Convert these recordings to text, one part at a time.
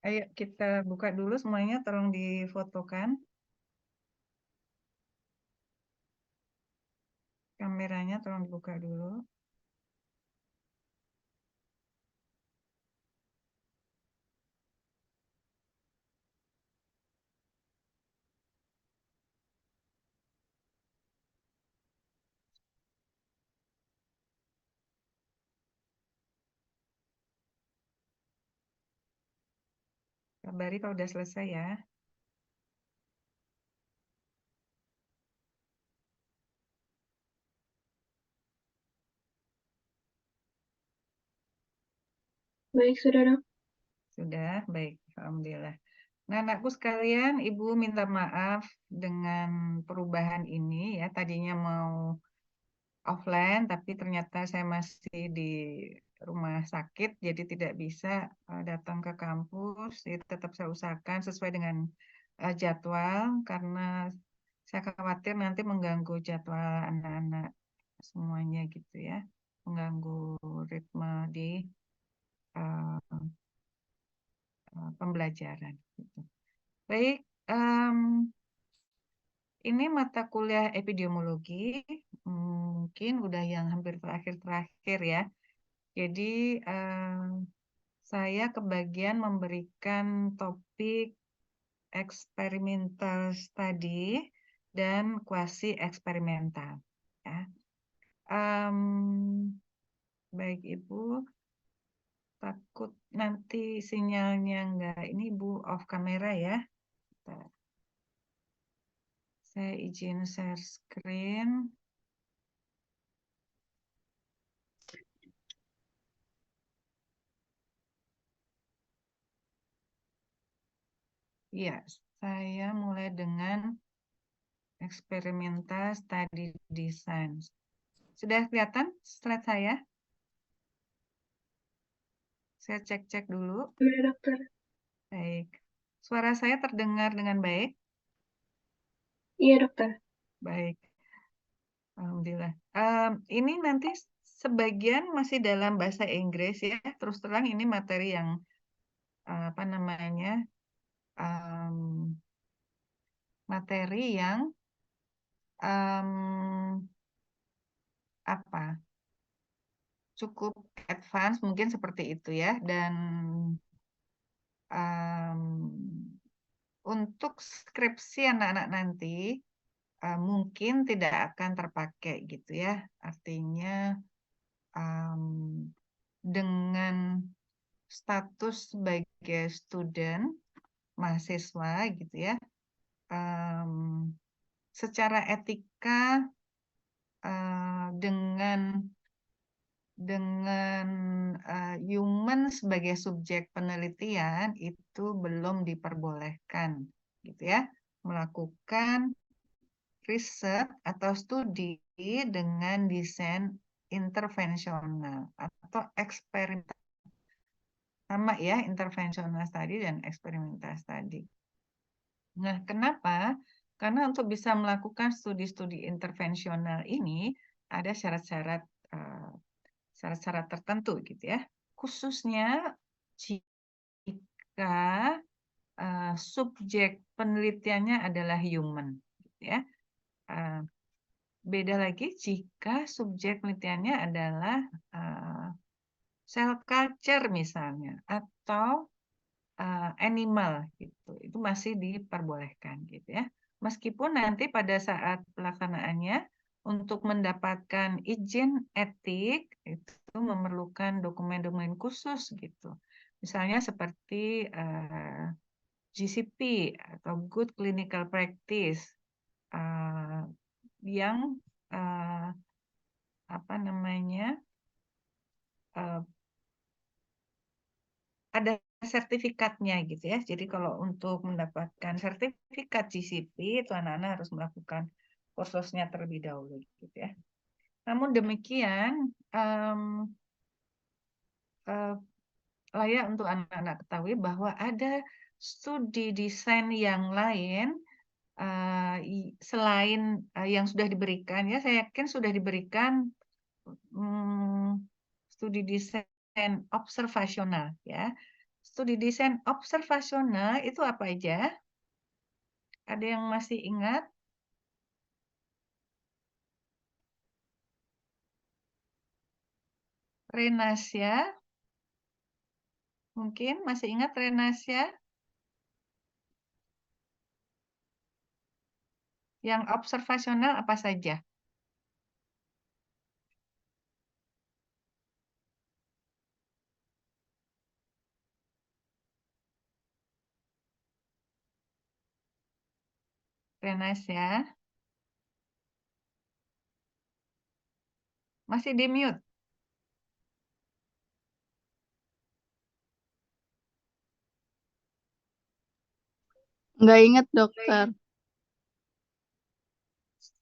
Ayo kita buka dulu semuanya, tolong difotokan. Kameranya tolong dibuka dulu. Kabari kalau udah selesai ya. Baik, Saudara. Sudah, baik. Alhamdulillah. Nah, anakku sekalian, Ibu minta maaf dengan perubahan ini ya. Tadinya mau offline, tapi ternyata saya masih di rumah sakit, jadi tidak bisa datang ke kampus. Jadi tetap saya usahakan sesuai dengan jadwal, karena saya khawatir nanti mengganggu jadwal anak-anak semuanya gitu ya, mengganggu ritme di uh, pembelajaran. Gitu. Baik, ini mata kuliah epidemiologi, mungkin udah yang hampir terakhir-terakhir ya. Jadi saya kebagian memberikan topik experimental study dan quasi eksperimental. Ya. Baik Ibu, takut nanti sinyalnya enggak. Ini Ibu off kamera ya. Bentar. Saya izin share screen. Ya, saya mulai dengan eksperimental study design. Sudah kelihatan slide saya? Saya cek-cek dulu. Iya, Dokter. Baik. Suara saya terdengar dengan baik? Iya, Dokter. Baik. Alhamdulillah. Ini nanti sebagian masih dalam bahasa Inggris ya. Terus terang ini materi yang apa namanya? Materi yang apa? Cukup advance mungkin seperti itu ya. Dan untuk skripsi anak-anak nanti mungkin tidak akan terpakai gitu ya. Artinya dengan status sebagai student mahasiswa gitu ya, secara etika dengan human sebagai subjek penelitian itu belum diperbolehkan gitu ya, melakukan riset atau studi dengan desain intervensional atau eksperimental. Sama ya, intervensional study dan eksperimental study. Nah, kenapa? Karena untuk bisa melakukan studi-studi intervensional ini ada syarat-syarat tertentu gitu ya. Khususnya jika subjek penelitiannya adalah human, gitu ya. Beda lagi jika subjek penelitiannya adalah cell culture misalnya atau animal gitu, itu masih diperbolehkan gitu ya. Meskipun nanti pada saat pelaksanaannya untuk mendapatkan izin etik itu memerlukan dokumen-dokumen khusus gitu. Misalnya seperti GCP atau Good Clinical Practice yang apa namanya ada sertifikatnya gitu ya. Jadi kalau untuk mendapatkan sertifikat GCP itu anak-anak harus melakukan kursusnya terlebih dahulu gitu ya. Namun demikian layak untuk anak-anak ketahui bahwa ada studi desain yang lain selain yang sudah diberikan ya. Saya yakin sudah diberikan studi desain observasional ya. studi desain observasional itu apa aja? Ada yang masih ingat? Renasya, mungkin masih ingat Renasya? Yang observasional apa saja? Renasya, masih di mute. Nggak ingat, dokter.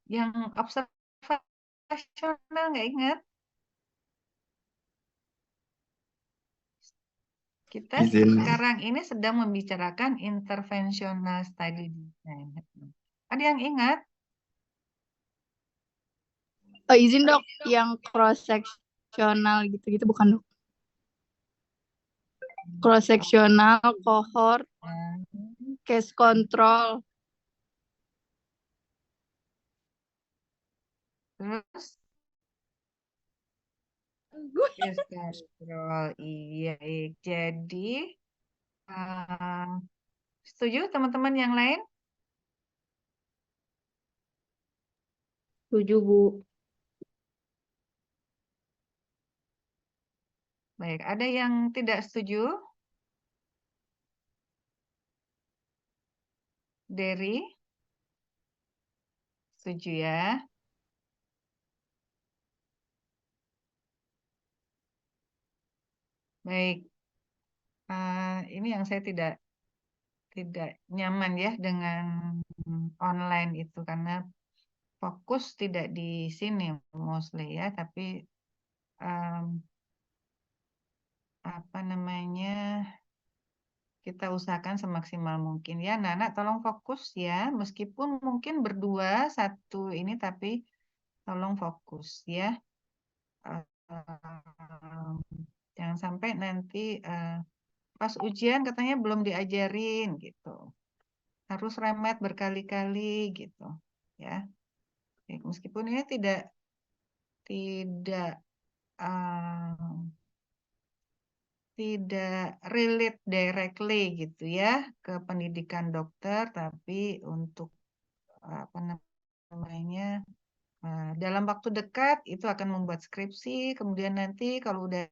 Yang observasional nggak ingat? Kita sekarang ini sedang membicarakan interventional study design. Ada yang ingat? Oh, izin dok, yang cross sectional gitu-gitu bukan dok? Cross sectional, cohort, case control. Terus case control, iya. Jadi setuju teman-teman yang lain? Setuju, Bu. Baik, ada yang tidak setuju? Derry? Setuju ya? Baik, ini yang saya tidak nyaman ya dengan online itu karena fokus tidak di sini mostly ya, tapi apa namanya, kita usahakan semaksimal mungkin ya. Nana tolong fokus ya, meskipun mungkin berdua satu ini tapi tolong fokus ya. Jangan sampai nanti pas ujian katanya belum diajarin gitu. Harus remet berkali-kali gitu ya. Meskipun ini tidak relate directly gitu ya ke pendidikan dokter, tapi untuk apa namanya dalam waktu dekat itu akan membuat skripsi, kemudian nanti kalau udah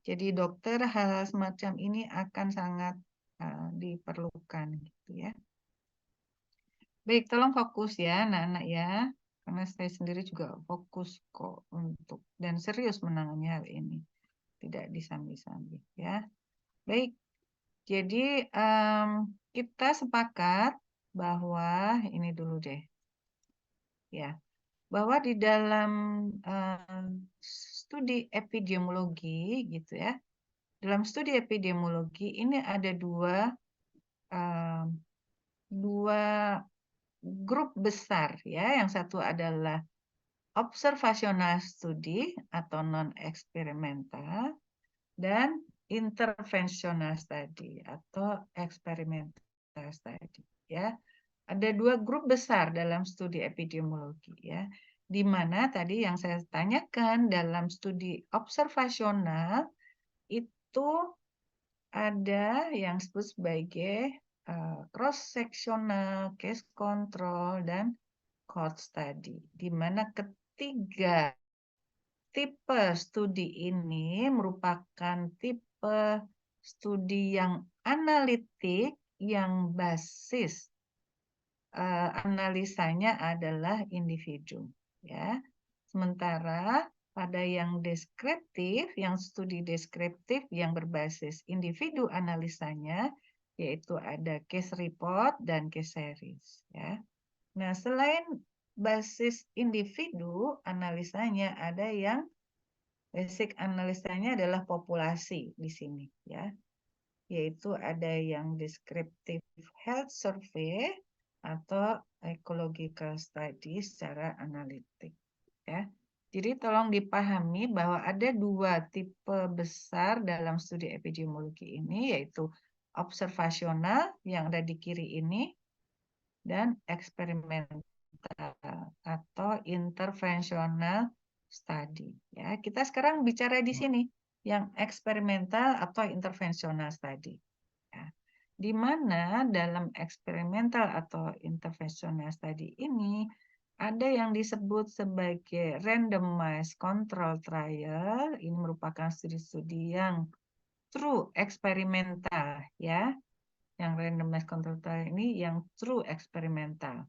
jadi dokter hal semacam ini akan sangat diperlukan gitu ya. Baik, tolong fokus ya anak-anak ya, karena saya sendiri juga fokus kok untuk dan serius menangani hal ini, tidak disambi-sambi ya. Baik, jadi kita sepakat bahwa ini dulu deh, ya, bahwa di dalam studi epidemiologi gitu ya, dalam studi epidemiologi ini ada dua grup besar ya. Yang satu adalah observational study atau non eksperimental dan interventional study atau experimental study ya. Ada dua grup besar dalam studi epidemiologi ya, di mana tadi yang saya tanyakan dalam studi observasional itu ada yang disebut sebagai cross-sectional, case control, dan cohort study, di mana ketiga tipe studi ini merupakan tipe studi yang analitik, yang basis analisanya adalah individu, ya. Sementara pada yang deskriptif, yang studi deskriptif yang berbasis individu analisanya, yaitu ada case report dan case series, ya. Nah, selain basis individu analisanya, ada yang basic analisanya adalah populasi di sini, ya. Yaitu ada yang descriptive health survey atau ecological study secara analitik, ya. Jadi tolong dipahami bahwa ada dua tipe besar dalam studi epidemiologi ini, yaitu observasional yang ada di kiri ini, dan eksperimental atau interventional study. Ya, kita sekarang bicara di sini yang eksperimental atau interventional study. Ya. Di mana dalam eksperimental atau interventional study ini ada yang disebut sebagai randomized control trial. Ini merupakan studi-studi yang true eksperimental, ya. Yang randomized control trial ini yang true eksperimental.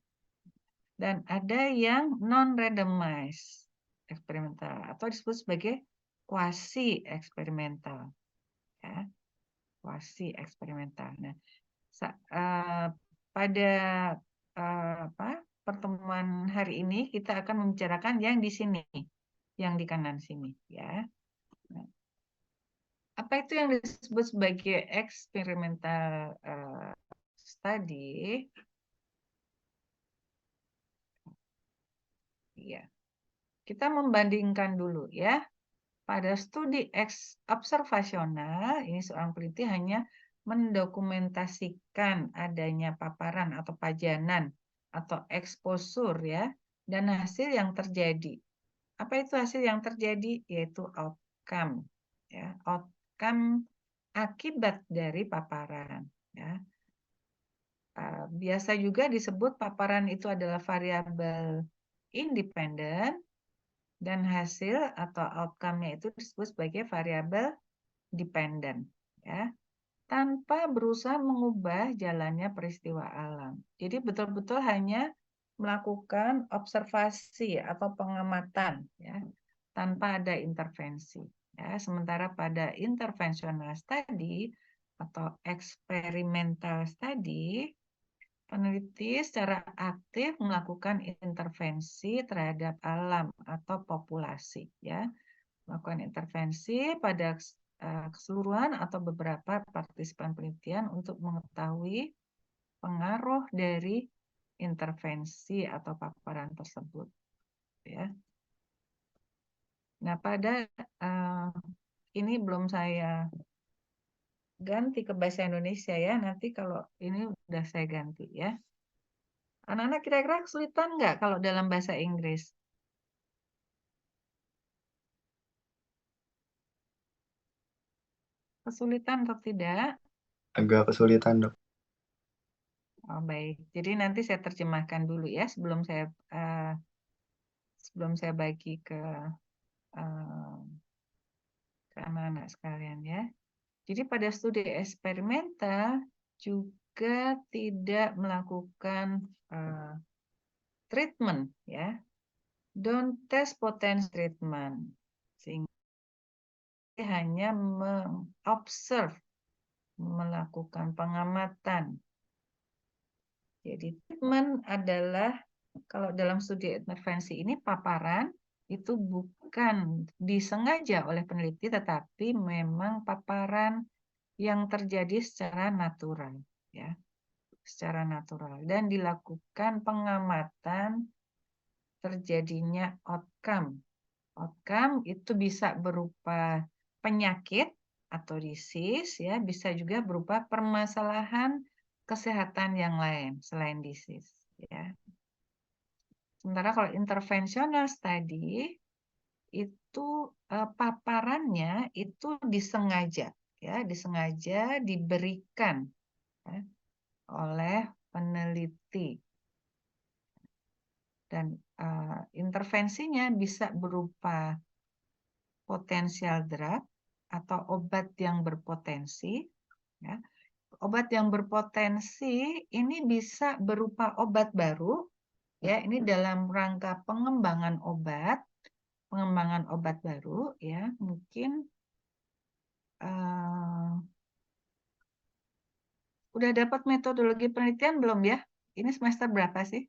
Dan ada yang non-randomized eksperimental atau disebut sebagai quasi eksperimental, ya. Quasi eksperimental. Nah, pada pertemuan hari ini kita akan membicarakan yang di sini, yang di kanan sini, ya. Nah, apa itu yang disebut sebagai experimental study? Ya, kita membandingkan dulu, ya. Pada studi observasional, ini seorang peneliti hanya mendokumentasikan adanya paparan atau pajanan atau eksposur, ya, dan hasil yang terjadi. Apa itu hasil yang terjadi? Yaitu outcome, ya, outcome akibat dari paparan, ya. Biasa juga disebut paparan itu adalah variabel independen, dan hasil atau outcome-nya itu disebut sebagai variabel dependen, ya, tanpa berusaha mengubah jalannya peristiwa alam. Jadi betul-betul hanya melakukan observasi atau pengamatan, ya, tanpa ada intervensi. Ya, sementara pada interventional study atau experimental study, peneliti secara aktif melakukan intervensi terhadap alam atau populasi, ya. Melakukan intervensi pada keseluruhan atau beberapa partisipan penelitian untuk mengetahui pengaruh dari intervensi atau paparan tersebut, ya. Nah, pada ini belum saya ganti ke bahasa Indonesia, ya. Nanti kalau ini udah saya ganti, ya. Anak-anak kira-kira kesulitan nggak kalau dalam bahasa Inggris? Kesulitan atau tidak? Agak kesulitan, Dok. Oh, baik. Jadi nanti saya terjemahkan dulu, ya, sebelum saya bagi ke anak-anak sekalian, ya. Jadi pada studi eksperimental juga tidak melakukan treatment, ya. Don't test potential treatment. Sehingga hanya mengobserv, melakukan pengamatan. Jadi treatment adalah, kalau dalam studi intervensi ini, paparan itu bukan disengaja oleh peneliti, tetapi memang paparan yang terjadi secara natural, ya, secara natural, dan dilakukan pengamatan terjadinya outcome. Outcome itu bisa berupa penyakit atau disease, ya, bisa juga berupa permasalahan kesehatan yang lain selain disease, ya. Sementara kalau interventional study itu paparannya itu disengaja, ya, disengaja diberikan, ya, oleh peneliti, dan intervensinya bisa berupa potensial drug atau obat yang berpotensi, ya. Obat yang berpotensi ini bisa berupa obat baru, ya, ini dalam rangka pengembangan obat baru, ya. Mungkin udah dapat metodologi penelitian belum, ya? Ini semester berapa sih?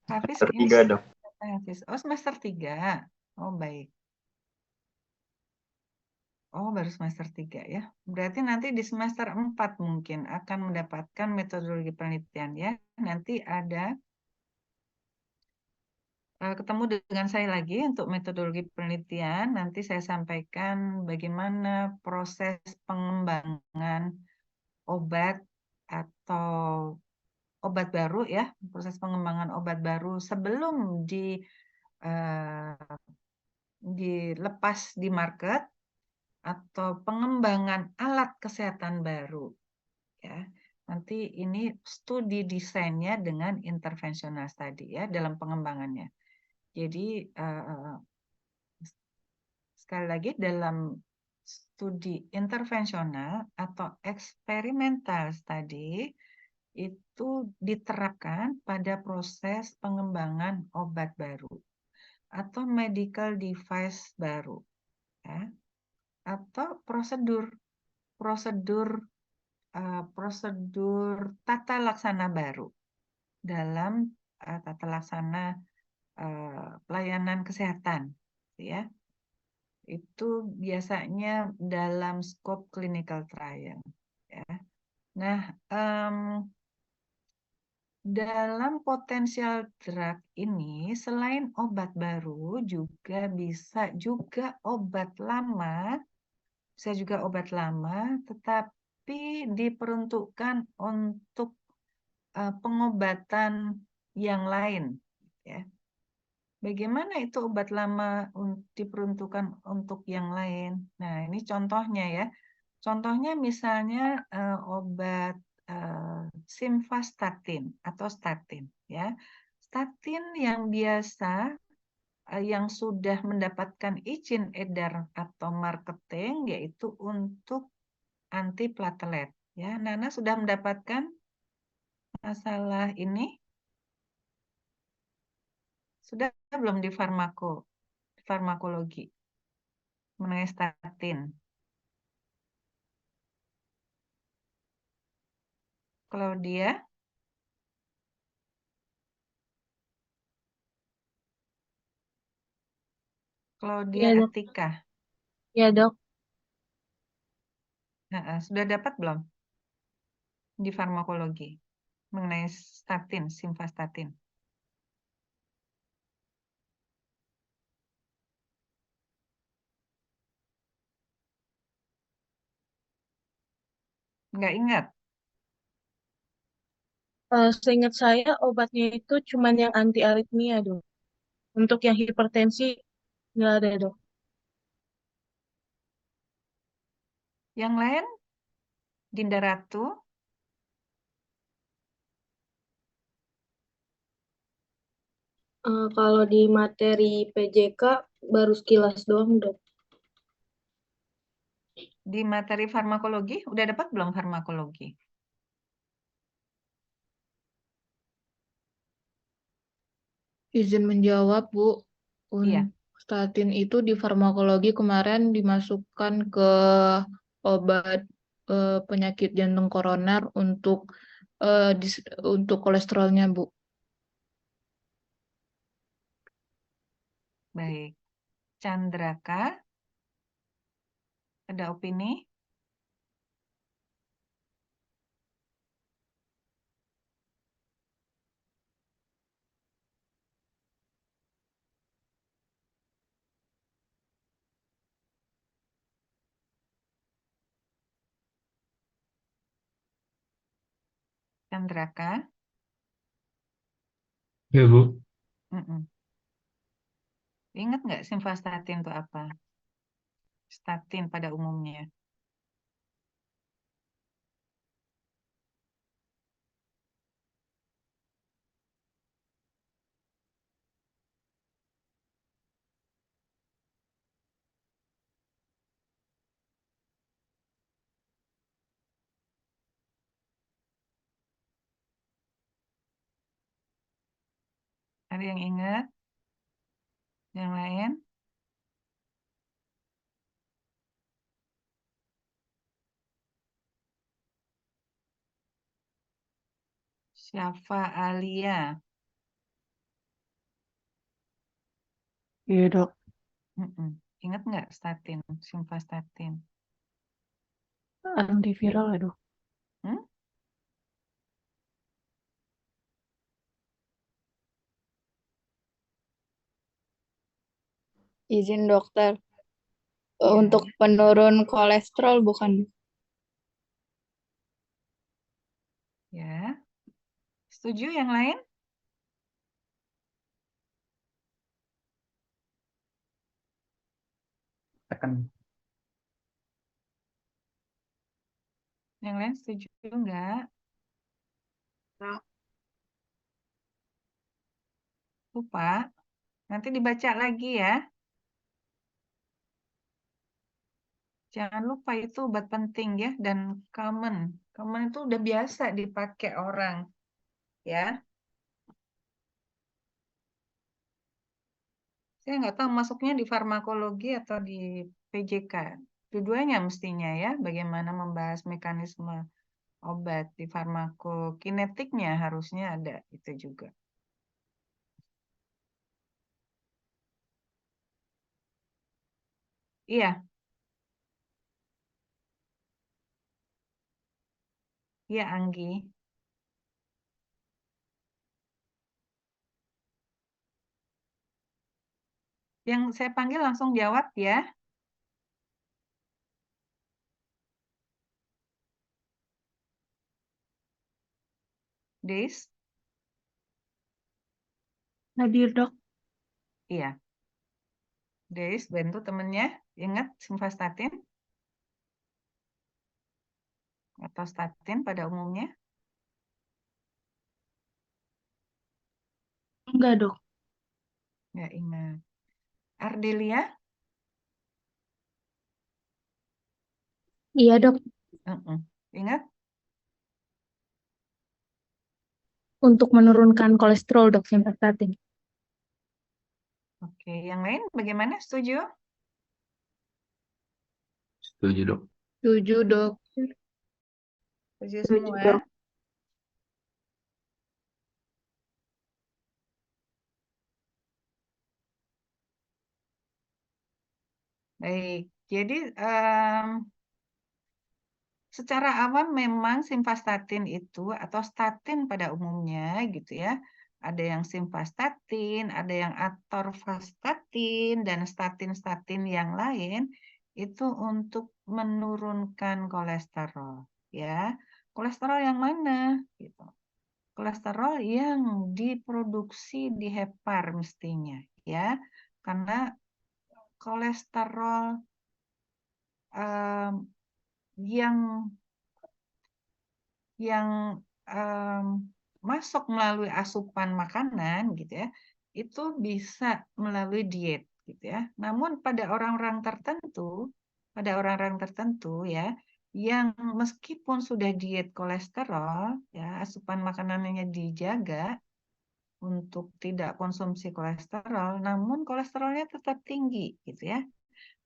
Hafiz, Semester ini 3, Dok. Hafiz. Oh, semester 3. Oh, baik. Oh, baru semester 3, ya. Berarti nanti di semester 4 mungkin akan mendapatkan metodologi penelitian, ya. Nanti ada ketemu dengan saya lagi untuk metodologi penelitian. Nanti saya sampaikan bagaimana proses pengembangan obat atau obat baru ya, proses pengembangan obat baru sebelum eh, dilepas di market atau pengembangan alat kesehatan baru ya. Nanti ini studi desainnya dengan intervensional study ya dalam pengembangannya. Jadi sekali lagi dalam studi intervensional atau eksperimental study itu diterapkan pada proses pengembangan obat baru atau medical device baru ya, atau prosedur prosedur tata laksana baru dalam tata laksana pelayanan kesehatan ya. Itu biasanya dalam skop clinical trial ya. Nah, dalam potensial drug ini selain obat baru juga bisa juga obat lama, bisa juga obat lama tetapi diperuntukkan untuk pengobatan yang lain ya. Bagaimana itu obat lama diperuntukkan untuk yang lain? Nah, ini contohnya ya. Contohnya misalnya obat simvastatin atau statin ya. Statin yang biasa yang sudah mendapatkan izin edar atau marketing yaitu untuk antiplatelet ya. Nana sudah mendapatkan masalah ini? Sudah belum di farmakologi mengenai statin? Claudia, Claudia Iya, Dok. Atika, Iya, Dok. sudah dapat belum di farmakologi mengenai statin, simvastatin? Nggak ingat? Seingat saya obatnya itu cuman yang anti aritmia, Dok. Untuk yang hipertensi nggak ada, Dok. Yang lain, Dinda Ratu, Kalau di materi PJK baru sekilas doang, Dok. di materi farmakologi, udah dapat belum farmakologi? Izin menjawab, Bu. Iya. Statin itu di farmakologi kemarin dimasukkan ke obat penyakit jantung koroner untuk kolesterolnya, Bu. Baik. Chandraka, ada opini? Chandraka? Ya, Bu. Mm-mm. Ingat nggak simvastatin itu apa? Statin pada umumnya. Ada yang ingat? Yang lain? Syafa Alia. Iya, Dok. Mm-mm. Ingat nggak statin, simvastatin? Antiviral, aduh. Hmm? Izin dokter. Ya. Untuk penurun kolesterol bukan? Ya. Setuju yang lain? Tekan. Yang lain setuju enggak? Lupa. Nanti dibaca lagi ya. Jangan lupa itu obat penting ya dan common. Common itu udah biasa dipakai orang ya. Saya nggak tahu masuknya di farmakologi atau di PJK. Dua-duanya mestinya ya. Bagaimana membahas mekanisme obat di farmakokinetiknya harusnya ada itu juga. Iya, iya Anggi. Yang saya panggil langsung jawab ya. Des, Hadir, Dok. iya. Des, bantu temennya. Ingat simvastatin atau statin pada umumnya. Enggak, Dok. Nggak ingat. Ardelia, Iya, Dok. Ingat? Untuk menurunkan kolesterol, Dok, simvastatin. Oke, yang lain bagaimana? Setuju? Setuju, Dok. Setuju, Dok. Setuju Setuju, semua? Dok. Baik, jadi secara awam memang simvastatin itu atau statin pada umumnya gitu ya. Ada yang simvastatin, ada yang atorvastatin dan statin-statin yang lain itu untuk menurunkan kolesterol ya. Kolesterol yang mana gitu. Kolesterol yang diproduksi di hepar mestinya ya. Karena kolesterol em, yang em, masuk melalui asupan makanan gitu ya, itu bisa melalui diet gitu ya. Namun pada orang-orang tertentu ya, yang meskipun sudah diet kolesterol ya, asupan makanannya dijaga untuk tidak konsumsi kolesterol, namun kolesterolnya tetap tinggi gitu ya.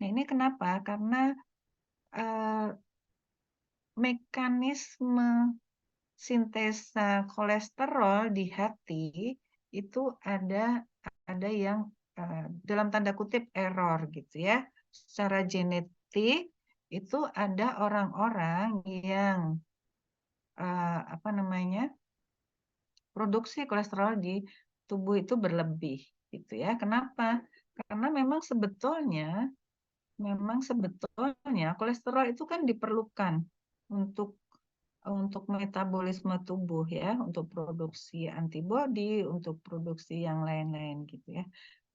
Nah, ini kenapa? Karena eh, mekanisme sintesa kolesterol di hati itu ada yang dalam tanda kutip error gitu ya. Secara genetik itu ada orang-orang yang apa namanya produksi kolesterol di tubuh itu berlebih gitu ya. Kenapa? Karena memang sebetulnya kolesterol itu kan diperlukan untuk metabolisme tubuh ya, untuk produksi antibodi, untuk produksi yang lain-lain gitu ya.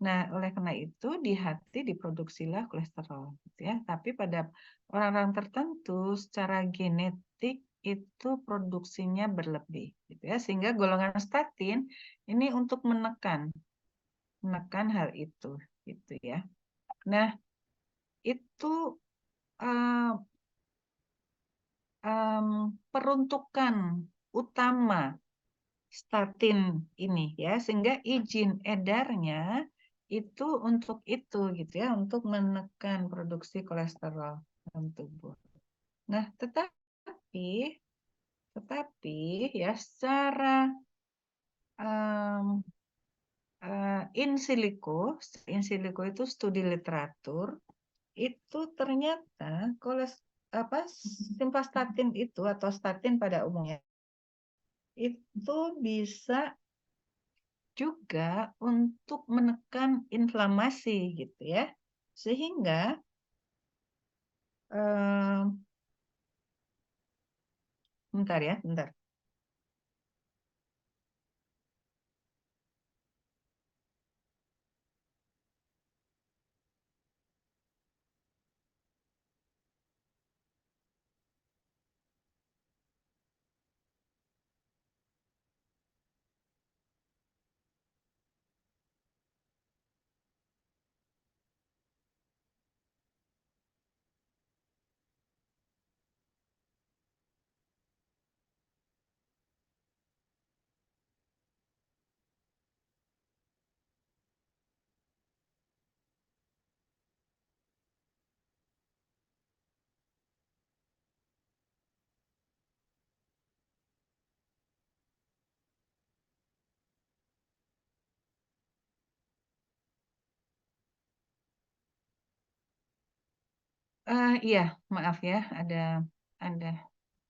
Nah, oleh karena itu di hati diproduksilah kolesterol gitu ya. Tapi pada orang-orang tertentu secara genetik itu produksinya berlebih gitu ya. Sehingga golongan statin ini untuk menekan hal itu gitu ya. Nah, itu eh, peruntukan utama statin ini ya, sehingga izin edarnya itu untuk itu gitu ya, untuk menekan produksi kolesterol dalam tubuh. Nah, tetapi ya secara um, in silico itu studi literatur itu ternyata simvastatin itu atau statin pada umumnya itu bisa juga untuk menekan inflamasi gitu ya. Sehingga bentar ya, bentar. Iya, maaf ya, ada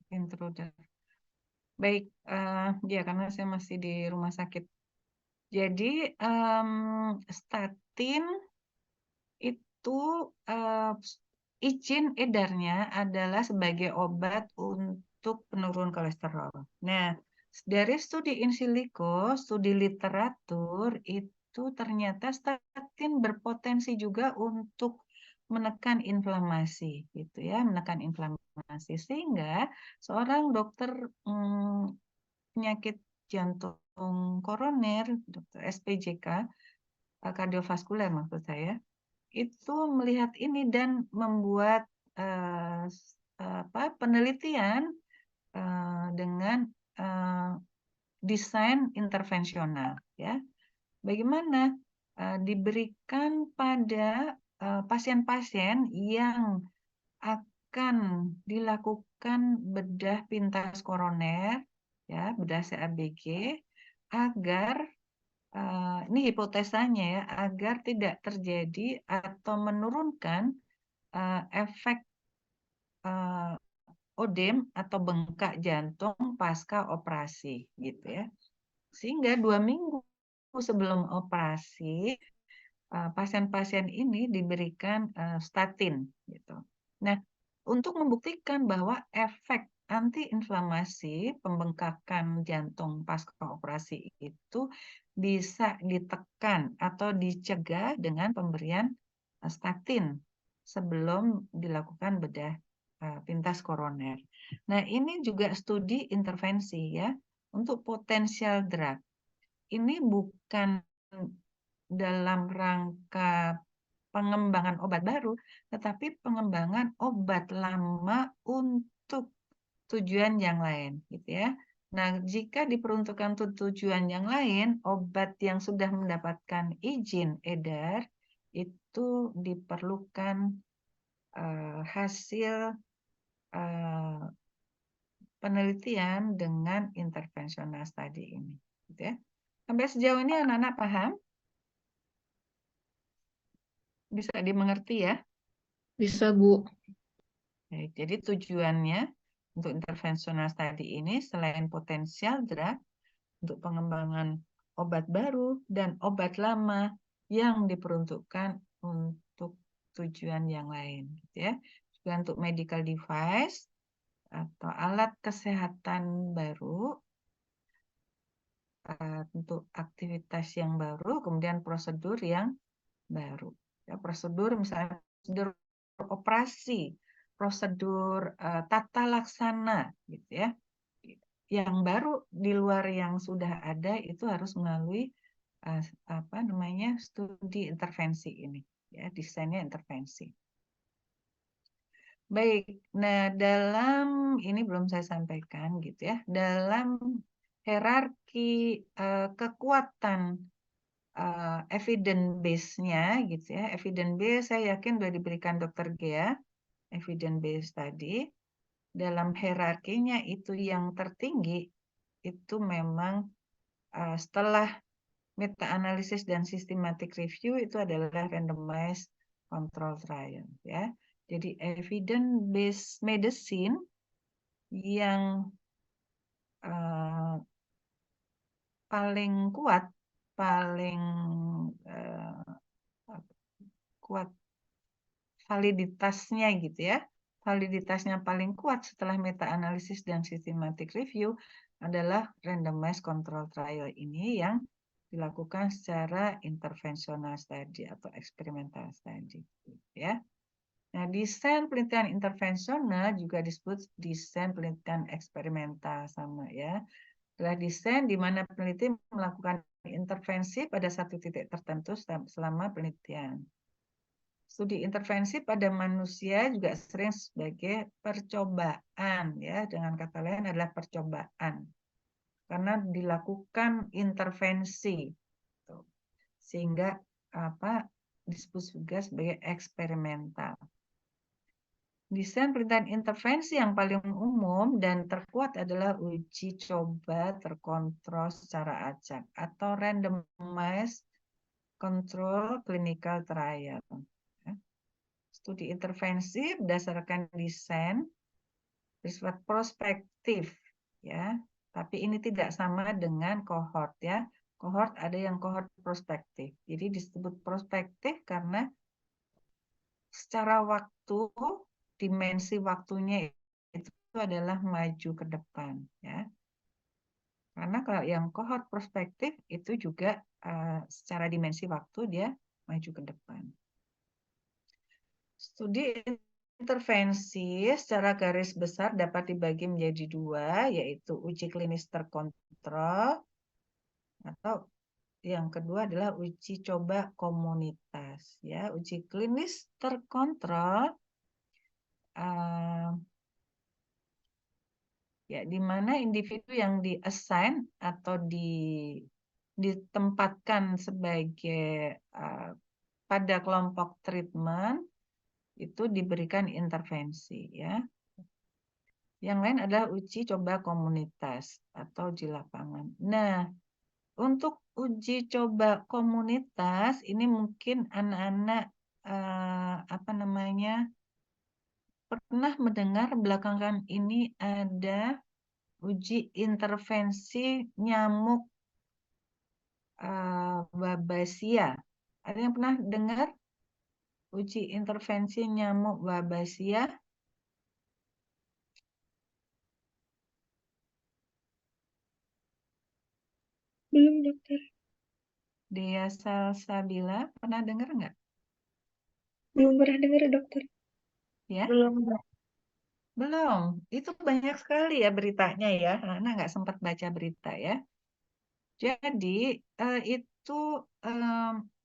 intruder. Baik, ya karena saya masih di rumah sakit. Jadi statin itu izin edarnya adalah sebagai obat untuk penurun kolesterol. Nah, dari studi in silico, studi literatur itu ternyata statin berpotensi juga untuk menekan inflamasi, gitu ya, menekan inflamasi sehingga seorang dokter penyakit jantung koroner, dokter SPJK, kardiovaskuler maksud saya, itu melihat ini dan membuat penelitian dengan desain intervensional, ya. Bagaimana diberikan pada pasien-pasien yang akan dilakukan bedah pintas koroner, ya, bedah CABG, agar ini hipotesanya ya, agar tidak terjadi atau menurunkan efek odem atau bengkak jantung pasca operasi, gitu ya. Sehingga 2 minggu sebelum operasi, pasien-pasien ini diberikan statin, gitu. Nah, untuk membuktikan bahwa efek antiinflamasi pembengkakan jantung pasca operasi itu bisa ditekan atau dicegah dengan pemberian statin sebelum dilakukan bedah pintas koroner. Nah, ini juga studi intervensi ya untuk potensial drug. Ini bukan dalam rangka pengembangan obat baru, tetapi pengembangan obat lama untuk tujuan yang lain, gitu ya. Nah, jika diperuntukkan untuk tujuan yang lain, obat yang sudah mendapatkan izin edar itu diperlukan hasil penelitian dengan intervensional study ini, gitu ya. Sampai sejauh ini anak-anak paham? Bisa dimengerti ya? Bisa, Bu. Baik, jadi tujuannya untuk interventional study ini selain potensial drug untuk pengembangan obat baru dan obat lama yang diperuntukkan untuk tujuan yang lain, gitu ya. Juga untuk medical device atau alat kesehatan baru untuk aktivitas yang baru, kemudian prosedur yang baru. Ya, prosedur misalnya prosedur operasi, prosedur tata laksana, gitu ya. Yang baru di luar yang sudah ada itu harus melalui studi intervensi ini, ya, desainnya intervensi. Baik, nah dalam ini belum saya sampaikan gitu ya, dalam hierarki kekuatan evidence base-nya gitu ya, evidence base saya yakin sudah diberikan Dr. Gea, evidence base tadi, dalam hierarkinya itu yang tertinggi itu memang setelah meta-analisis dan systematic review itu adalah randomized control trial, ya. Jadi evidence-based medicine yang paling kuat paling kuat validitasnya gitu ya. Validitasnya paling kuat setelah meta-analisis dan systematic review adalah randomized control trial ini yang dilakukan secara interventional study atau experimental study ya. Nah, desain penelitian intervensional juga disebut desain penelitian eksperimental sama ya. Adalah desain di mana peneliti melakukan intervensi pada satu titik tertentu selama penelitian. Studi intervensi pada manusia juga sering sebagai percobaan ya, dengan kata lain adalah percobaan. Karena dilakukan intervensi. Sehingga disebut juga sebagai eksperimental. Desain penelitian intervensi yang paling umum dan terkuat adalah uji coba terkontrol secara acak atau randomized control clinical trial. Studi intervensi berdasarkan desain bersifat prospektif ya, tapi ini tidak sama dengan kohort ya. Kohort ada yang kohort prospektif. Jadi disebut prospektif karena secara waktu, dimensi waktunya itu adalah maju ke depan ya. Karena kalau yang kohort prospektif itu juga secara dimensi waktu dia maju ke depan. Studi intervensi secara garis besar dapat dibagi menjadi dua, yaitu uji klinis terkontrol atau yang kedua adalah uji coba komunitas. Ya, uji klinis terkontrol ya, di mana individu yang di-assign atau ditempatkan sebagai pada kelompok treatment itu diberikan intervensi ya. Yang lain adalah uji coba komunitas atau di lapangan. Nah, untuk uji coba komunitas ini mungkin anak-anak pernah mendengar belakangan ini ada uji intervensi nyamuk Babesia. Ada yang pernah dengar uji intervensi nyamuk Babesia? Belum, dokter. Dia Salsabila, pernah dengar nggak? Belum pernah dengar, dokter. Ya? Belum. Belum. Itu banyak sekali ya beritanya ya. Anak nggak sempat baca berita ya. Jadi itu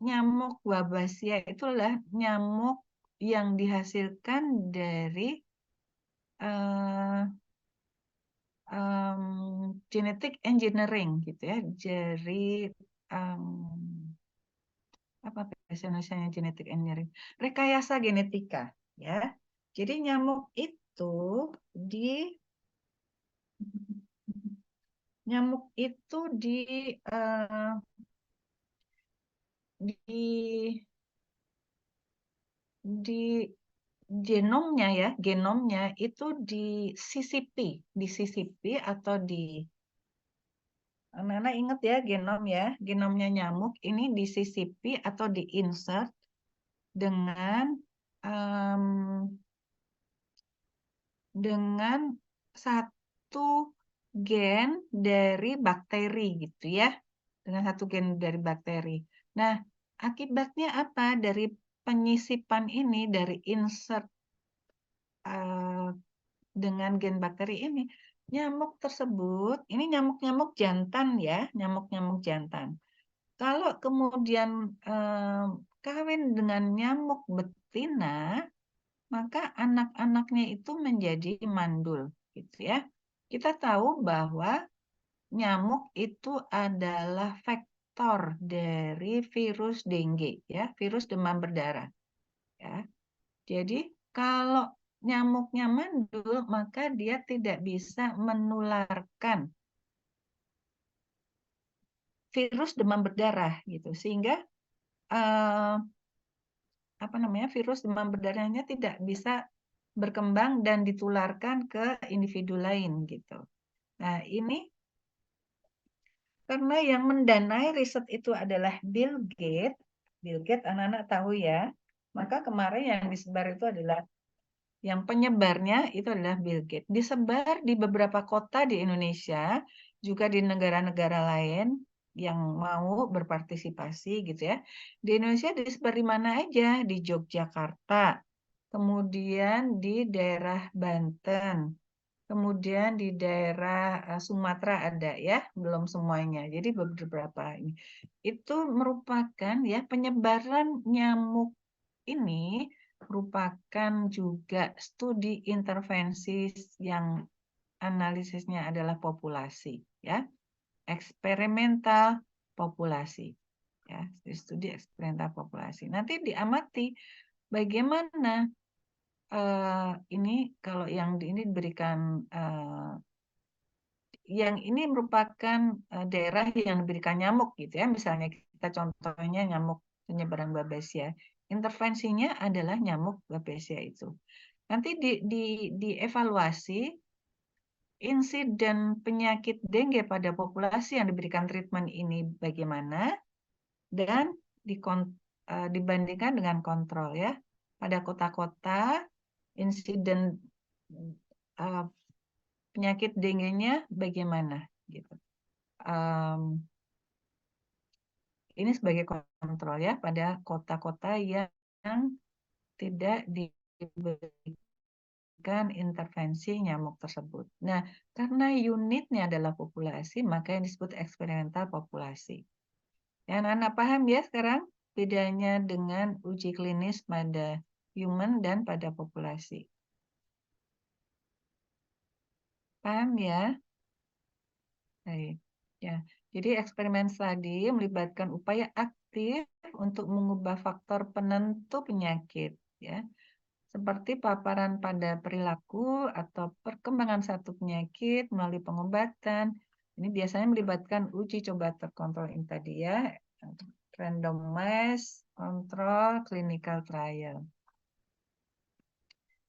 nyamuk Babesia itulah nyamuk yang dihasilkan dari genetic engineering gitu ya. Jadi apa bahasa Indonesianya genetic engineering? Rekayasa genetika ya. Jadi nyamuk itu di genomnya ya, genomnya itu disisipi atau anak-anak ingat ya genom ya, genomnya nyamuk ini disisipi atau diinsert dengan satu gen dari bakteri gitu ya, dengan satu gen dari bakteri. Nah, akibatnya apa dari penyisipan ini, dari insert dengan gen bakteri ini, nyamuk tersebut, ini nyamuk-nyamuk jantan ya, nyamuk-nyamuk jantan. Kalau kemudian kawin dengan nyamuk betina, maka anak-anaknya itu menjadi mandul, gitu ya. Kita tahu bahwa nyamuk itu adalah vektor dari virus dengue, ya, virus demam berdarah. Ya. Jadi kalau nyamuknya mandul, maka dia tidak bisa menularkan virus demam berdarah, gitu. Sehingga virus demam berdarahnya tidak bisa berkembang dan ditularkan ke individu lain gitu. Nah, ini Karena yang mendanai riset itu adalah Bill Gates. Bill Gates anak-anak tahu ya. Maka kemarin yang disebar itu adalah yang penyebarnya itu adalah Bill Gates. Disebar di beberapa kota di Indonesia, juga di negara-negara lain yang mau berpartisipasi gitu ya. Di Indonesia disebar di mana aja? Di Yogyakarta, kemudian di daerah Banten, kemudian di daerah Sumatera ada ya, belum semuanya. Jadi beberapa ini. Itu merupakan ya penyebaran nyamuk ini merupakan juga studi intervensi yang analisisnya adalah populasi ya, eksperimental populasi ya, studi eksperimental populasi. Nanti diamati bagaimana ini kalau yang ini diberikan yang ini merupakan daerah yang diberikan nyamuk gitu ya, misalnya kita contohnya nyamuk penyebaran Babesia. Intervensinya adalah nyamuk Babesia itu. Nanti dievaluasi insiden penyakit dengue pada populasi yang diberikan treatment ini bagaimana dan dibandingkan dengan kontrol ya. Pada kota-kota insiden penyakit dengue-nya bagaimana gitu. Ini sebagai kontrol ya pada kota-kota yang tidak diberikan intervensi nyamuk tersebut. Nah, karena unitnya adalah populasi, maka yang disebut eksperimental populasi. Ya, anak-anak paham ya sekarang bedanya dengan uji klinis pada human dan pada populasi. Paham ya? Baik. Ya, jadi eksperimen studi melibatkan upaya aktif untuk mengubah faktor penentu penyakit, ya, seperti paparan pada perilaku atau perkembangan satu penyakit melalui pengobatan. Ini biasanya melibatkan uji coba terkontrol ini tadi ya, randomized control clinical trial.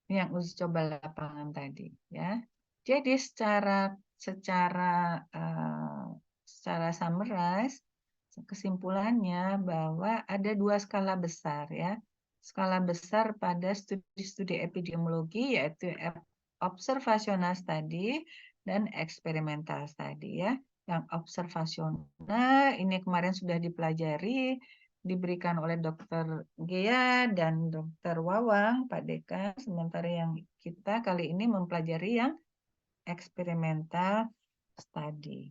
Ini yang uji coba lapangan tadi, ya. Jadi secara summarize, kesimpulannya bahwa ada dua skala besar ya. Skala besar pada studi-studi epidemiologi yaitu observational study dan eksperimental study ya. Yang observasional ini kemarin sudah dipelajari, diberikan oleh Dr. Gea dan Dr. Wawang, Pak Dekan, sementara yang kita kali ini mempelajari yang eksperimental study.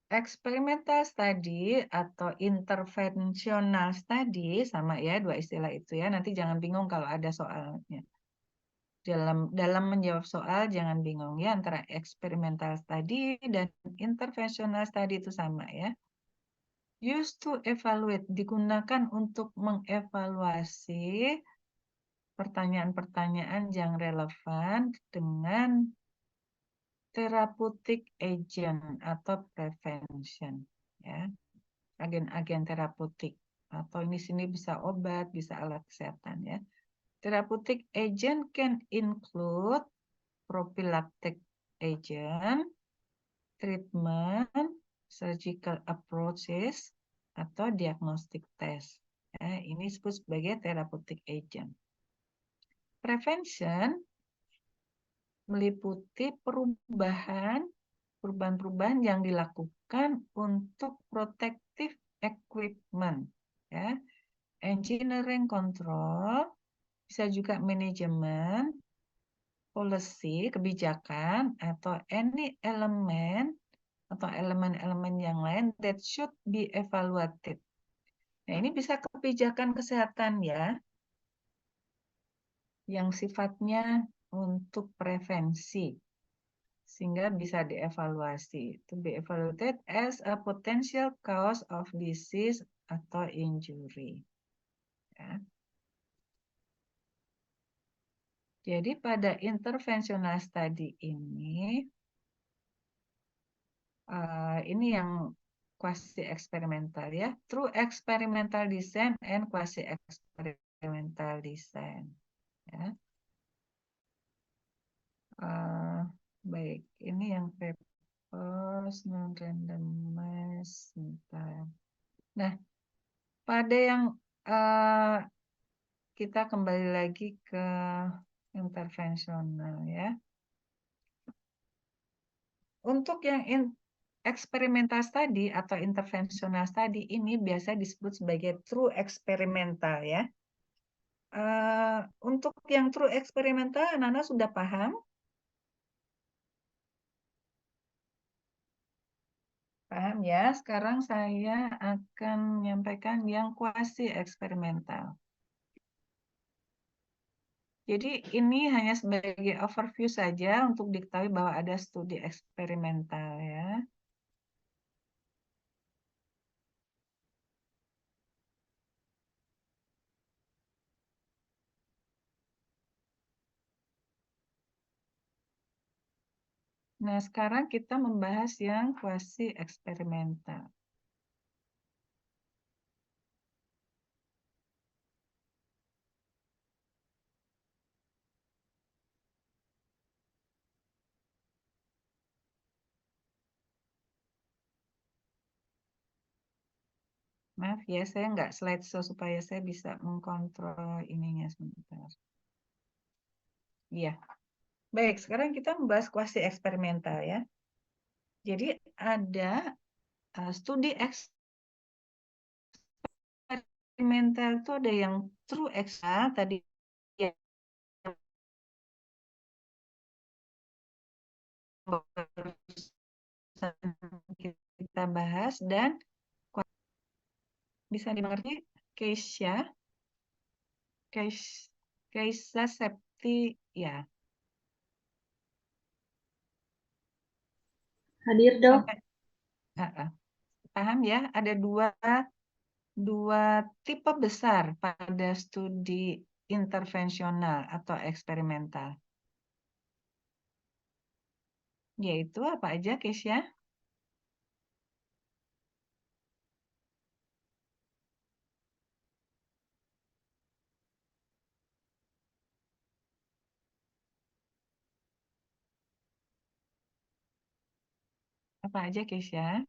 Experimental study atau interventional study sama ya, dua istilah itu ya. Nanti jangan bingung kalau ada soalnya. Dalam menjawab soal jangan bingung ya, antara experimental study dan interventional study itu sama ya. Used to evaluate, digunakan untuk mengevaluasi pertanyaan-pertanyaan yang relevan dengan therapeutic agent atau prevention ya, agen-agen terapeutik atau ini sini bisa obat, bisa alat kesehatan ya. Therapeutic agent can include prophylactic agent, treatment, surgical approaches atau diagnostic test ya, ini disebut sebagai therapeutic agent. Prevention meliputi perubahan-perubahan yang dilakukan untuk protective equipment, ya, engineering control, bisa juga manajemen, policy, kebijakan, atau any element atau elemen-elemen yang lain that should be evaluated. Nah, ini bisa kebijakan kesehatan ya, yang sifatnya untuk prevensi, sehingga bisa dievaluasi. To be evaluated as a potential cause of disease atau injury. Ya. Jadi pada interventional study ini yang quasi eksperimental ya, true experimental design and quasi experimental design. Ya. Baik, ini yang purpose non-randomized. Sebentar. Nah, pada yang eh, kita kembali lagi ke intervensional ya. Untuk yang eksperimental study atau intervensional study ini biasa disebut sebagai true eksperimental ya. Untuk yang true eksperimental, anak-anak sudah paham? Paham ya? Sekarang saya akan menyampaikan yang kuasi eksperimental. Jadi ini hanya sebagai overview saja untuk diketahui bahwa ada studi eksperimental ya. Nah, sekarang kita membahas yang kuasi eksperimental. Maaf ya, saya nggak slideshow supaya saya bisa mengkontrol ininya sebentar. Iya. Baik, sekarang kita membahas kuasi eksperimental ya. Jadi ada studi eksperimental itu ada yang true eksperimental tadi yang kita bahas dan bisa dimengerti Keisha, Keisha Septi ya. Hadir, Dok. Sampai paham ya, ada dua tipe besar pada studi intervensional atau eksperimental. Yaitu apa aja, Keisha? Apa aja, Keisha?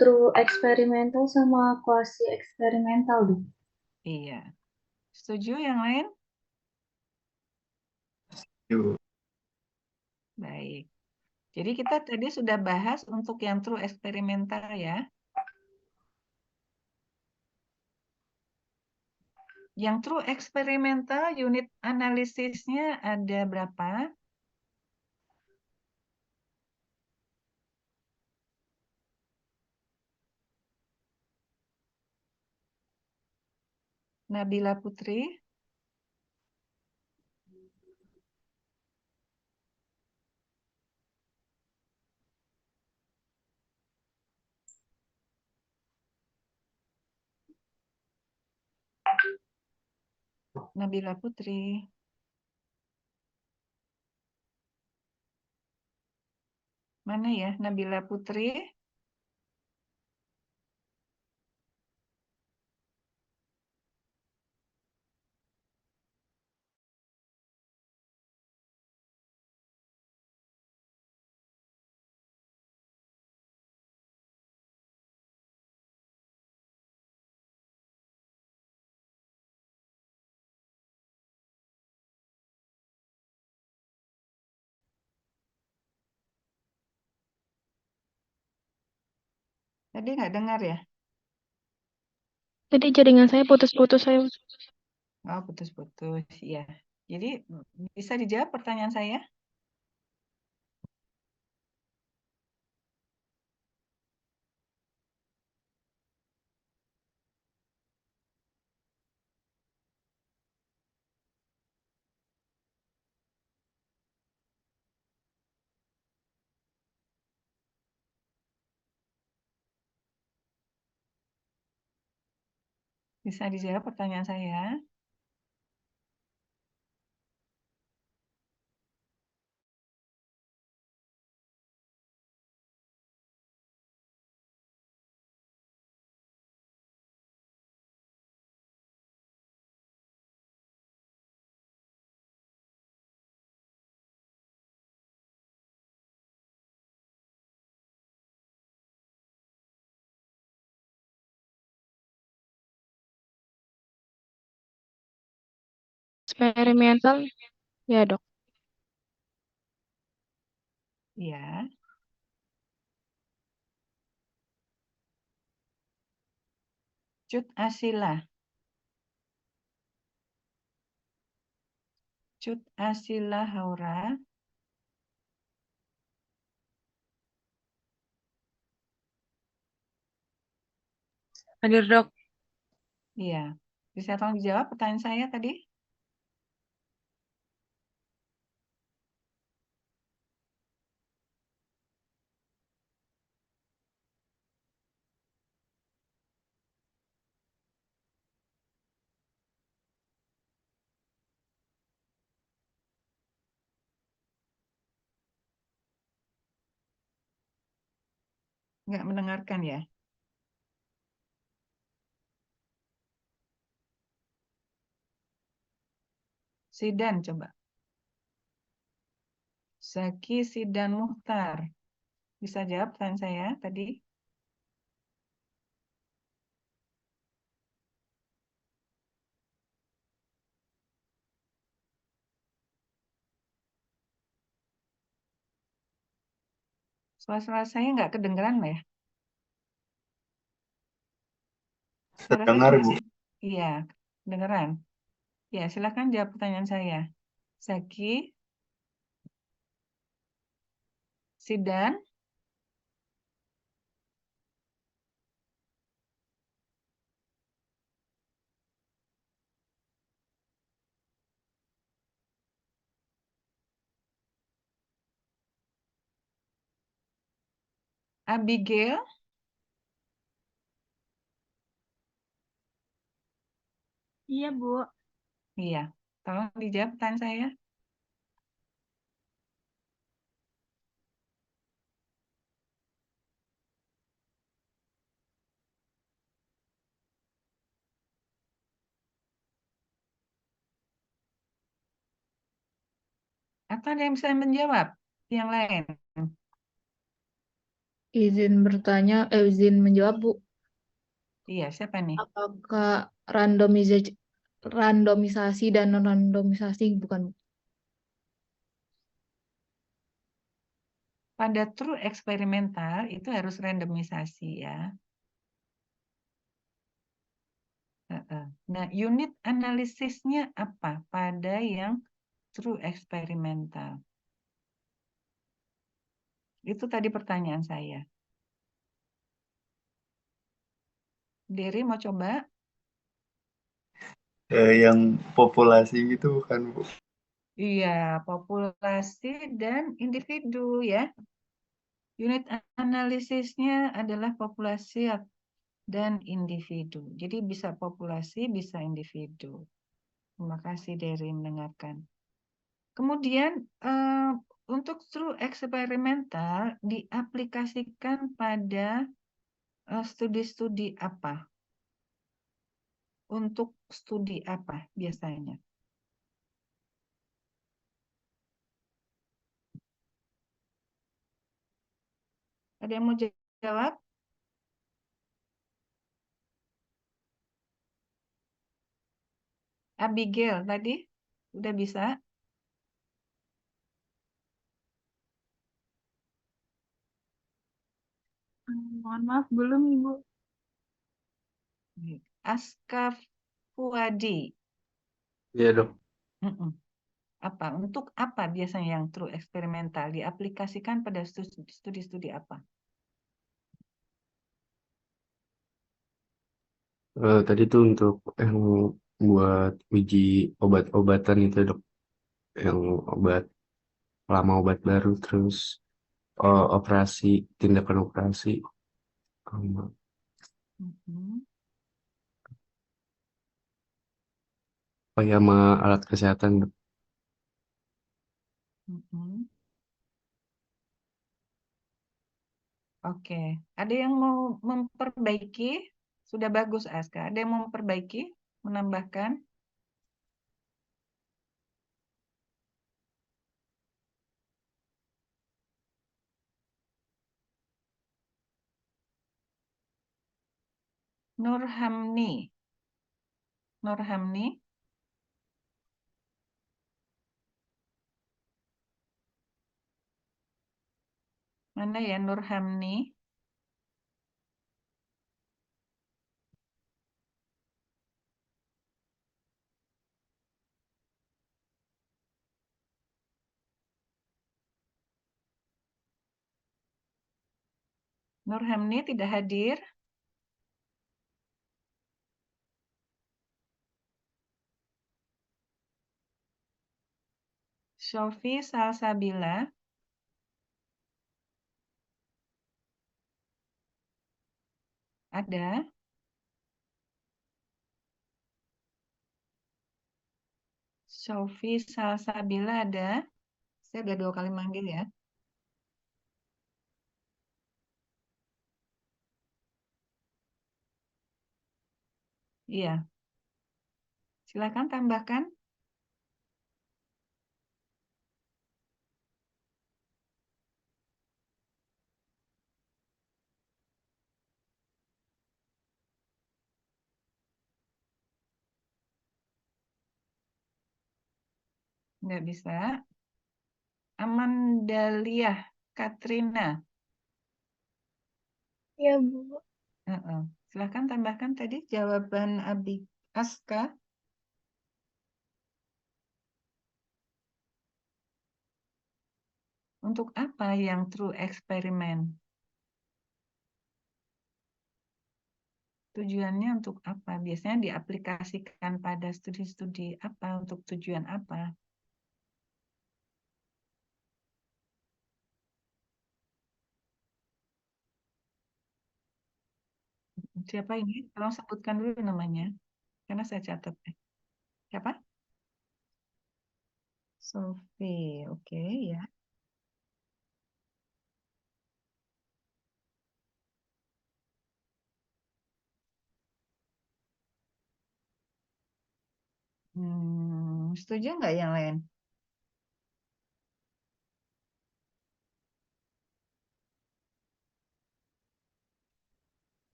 True eksperimental sama kuasi eksperimental, Dok. Iya. Setuju yang lain? Yuk. Baik. Jadi kita tadi sudah bahas untuk yang true eksperimental ya. Yang true eksperimental unit analisisnya ada berapa? Nabila Putri. Nabila Putri. Mana ya Nabila Putri? Tadi nggak dengar ya? Tadi jaringan saya putus-putus saya. Oh, putus-putus. Ya. Jadi bisa dijawab pertanyaan saya? Bisa dijawab pertanyaan saya? Eksperimental, ya dok. Ya. Cut Asila. Cut Asila Haura. Hadir dok. Iya. Bisa tolong dijawab pertanyaan saya tadi? Nggak mendengarkan ya? Sidan coba. Zaki Sidan Muhtar. Bisa jawab pertanyaan saya tadi? Suara-suara saya nggak kedengeran ya? Suara saya Terdengar, Bu. Iya, kedengeran. Ya, silakan jawab pertanyaan saya. Zaki Sidan Abigail. Iya, Bu. Iya, tolong dijawab pertanyaan saya. Atau ada yang bisa menjawab? Yang lain? Izin menjawab, Bu. Iya, siapa nih? Apakah randomisasi, randomisasi dan non-randomisasi bukan, Bu? Pada true eksperimental itu harus randomisasi ya. Nah, unit analisisnya apa pada yang true eksperimental? Itu tadi pertanyaan saya. Dery mau coba? Yang populasi itu bukan, Bu. Iya, populasi dan individu ya. Unit analisisnya adalah populasi dan individu. Jadi bisa populasi, bisa individu. Terima kasih Dery mendengarkan. Kemudian untuk true eksperimental diaplikasikan pada studi-studi apa? Untuk studi apa biasanya? Ada yang mau jawab? Abigail tadi udah bisa? Mohon maaf, belum, Ibu. Askaf Fuadi. Iya, Dok. Mm-mm. Apa? Untuk apa biasanya yang true eksperimental diaplikasikan pada studi-studi apa? Tadi tuh untuk yang buat uji obat-obatan itu dok, yang obat lama obat baru, terus operasi, tindakan operasi, um, Mm-mm. apa ya, sama alat kesehatan dok. Mm-mm. Oke, ada yang mau memperbaiki? Sudah bagus, Aska. Ada yang mau memperbaiki, menambahkan? Nurhamni. Nurhamni, Mana ya, Nurhamni? Nurhamni tidak hadir. Shofi Salsabila. Ada. Shofi Salsabila ada. Saya udah 2 kali manggil ya. Iya. Silakan tambahkan. Nggak bisa. Amandaliah Katrina. Ya, Bu. Silakan tambahkan tadi jawaban Abi Aska. Untuk apa yang true eksperimen? Tujuannya untuk apa? Biasanya diaplikasikan pada studi-studi apa? Untuk tujuan apa? Siapa ini? Tolong sebutkan dulu namanya. Karena saya catat. Siapa? Sophie. Oke, ya. Setuju nggak yang lain?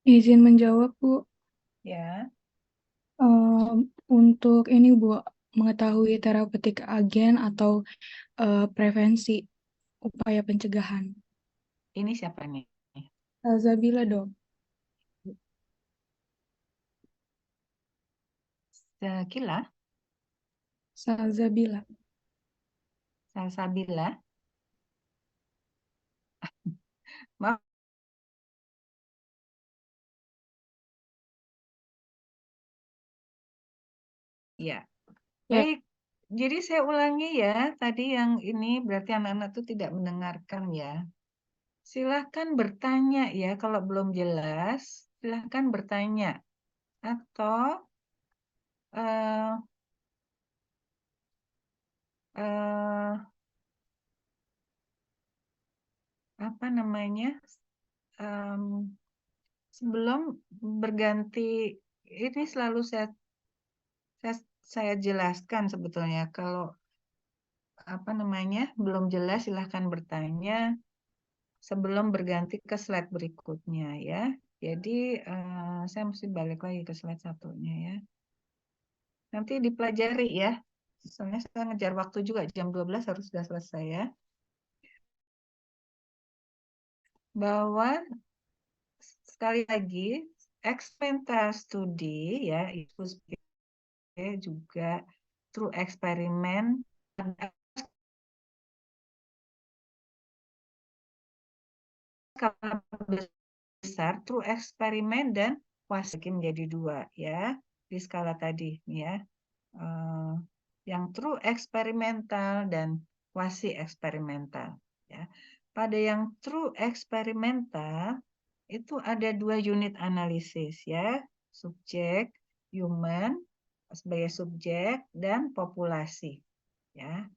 Izin menjawab, Bu. Ya. Untuk ini, Bu, mengetahui terapeutik agen atau prevensi upaya pencegahan. Ini siapa nih? Salsabila, Dok. Sekila? Salsabila. Salsabila? Maaf. Ya. Baik. Jadi saya ulangi ya. Tadi yang ini berarti anak-anak tuh tidak mendengarkan ya. Silahkan bertanya ya. Kalau belum jelas, silahkan bertanya. Atau eh eh, apa namanya? em, sebelum berganti, ini selalu saya jelaskan sebetulnya. Kalau apa namanya belum jelas, silahkan bertanya sebelum berganti ke slide berikutnya ya. Jadi saya mesti balik lagi ke slide satunya ya. Nanti dipelajari ya. Soalnya saya ngejar waktu juga, jam 12 harus sudah selesai ya. Bahwa sekali lagi eksperimental studi ya itu juga true eksperimen, skala besar, true eksperimen dan quasi menjadi 2 ya di skala tadi ya. Yang true eksperimental dan quasi eksperimental ya. Pada yang true eksperimental itu ada 2 unit analisis ya, subjek, human sebagai subjek dan populasi ya.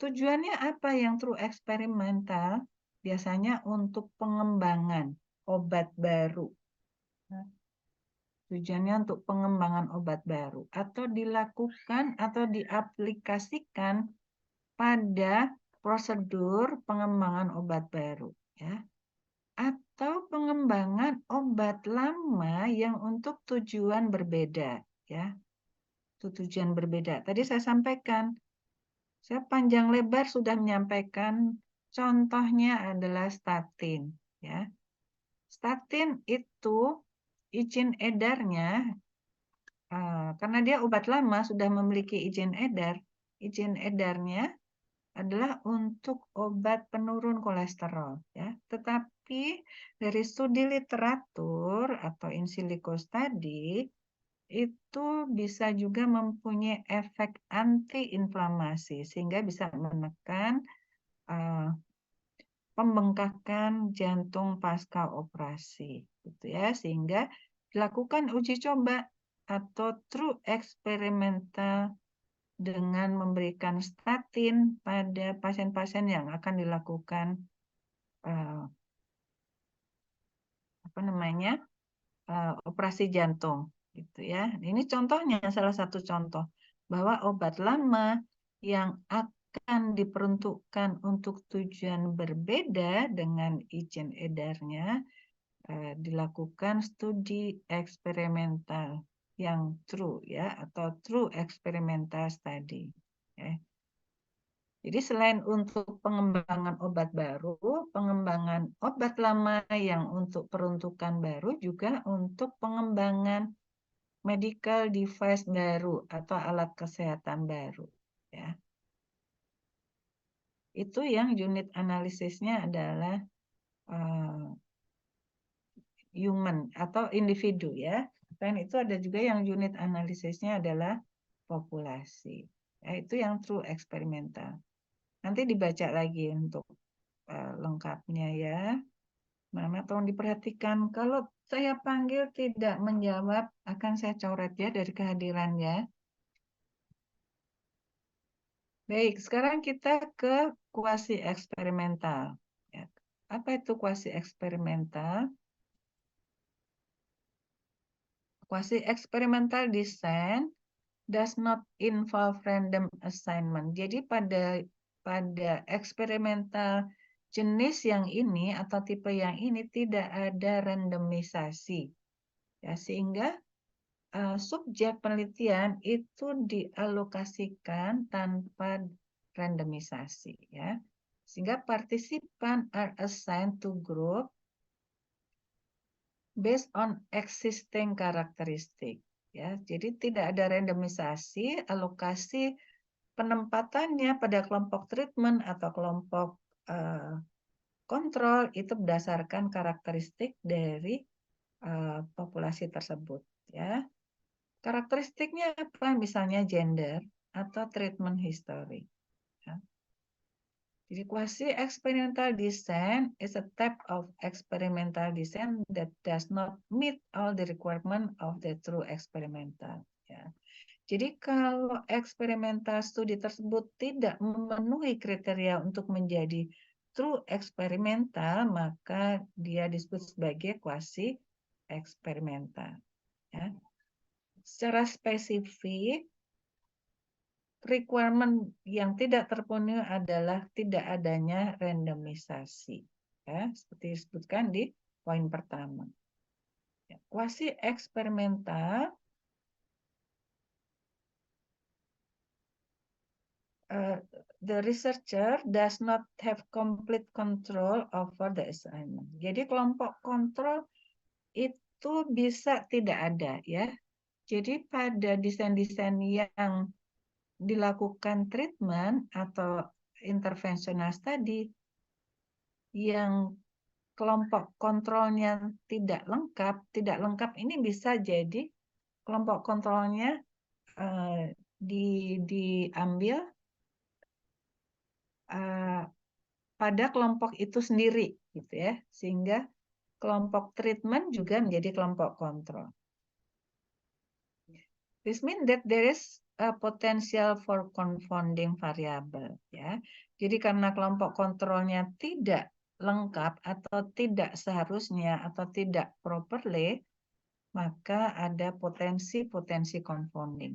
Tujuannya apa yang true eksperimental? Biasanya untuk pengembangan obat baru. Tujuannya untuk pengembangan obat baru atau dilakukan atau diaplikasikan pada prosedur pengembangan obat baru, ya. Atau pengembangan obat lama yang untuk tujuan berbeda, ya. Tujuan berbeda. Tadi saya sampaikan, saya panjang lebar sudah menyampaikan contohnya adalah statin, ya. Statin itu izin edarnya karena dia obat lama sudah memiliki izin edar. Izin edarnya adalah untuk obat penurun kolesterol, ya. Tetapi dari studi literatur atau in silico study itu bisa juga mempunyai efek anti-inflamasi sehingga bisa menekan pembengkakan jantung pasca operasi, gitu ya, sehingga dilakukan uji coba atau true eksperimental dengan memberikan statin pada pasien-pasien yang akan dilakukan operasi jantung, gitu ya. Ini contohnya, salah satu contoh bahwa obat lama yang akan diperuntukkan untuk tujuan berbeda dengan izin edarnya dilakukan studi eksperimental yang true, ya, atau true experimental study, ya. Jadi selain untuk pengembangan obat baru, pengembangan obat lama yang untuk peruntukan baru juga untuk pengembangan medical device baru atau alat kesehatan baru, ya. Itu yang unit analisisnya adalah human atau individu, ya. Dan itu ada juga yang unit analisisnya adalah populasi. Ya, itu yang true eksperimental. Nanti dibaca lagi untuk lengkapnya, ya. Mama tolong diperhatikan. Kalau saya panggil tidak menjawab, akan saya coret ya dari kehadirannya. Baik, sekarang kita ke kuasi eksperimental. Ya. Apa itu kuasi eksperimental? Quasi experimental design does not involve random assignment. Jadi pada eksperimental jenis yang ini atau tipe yang ini tidak ada randomisasi, ya, sehingga subjek penelitian itu dialokasikan tanpa randomisasi, ya, sehingga partisipan are assigned to group based on existing karakteristik, ya. Jadi tidak ada randomisasi, alokasi penempatannya pada kelompok treatment atau kelompok kontrol itu berdasarkan karakteristik dari populasi tersebut, ya. Karakteristiknya apa? Misalnya gender atau treatment history, ya. Jadi quasi experimental design is a type of experimental design that does not meet all the requirement of the true experimental, ya. Jadi kalau eksperimental studi tersebut tidak memenuhi kriteria untuk menjadi true eksperimental, maka dia disebut sebagai quasi eksperimental, ya. Secara spesifik, requirement yang tidak terpenuhi adalah tidak adanya randomisasi, ya, seperti disebutkan di poin pertama. Ya, quasi eksperimental the researcher does not have complete control over the assignment. Jadi kelompok kontrol itu bisa tidak ada, ya. Jadi pada desain-desain yang dilakukan treatment atau interventional study yang kelompok kontrolnya tidak lengkap ini bisa jadi kelompok kontrolnya diambil pada kelompok itu sendiri, gitu ya, sehingga kelompok treatment juga menjadi kelompok kontrol. This means that there is a potential for confounding variable, ya. Jadi karena kelompok kontrolnya tidak lengkap atau tidak seharusnya atau tidak properly, maka ada potensi-potensi confounding.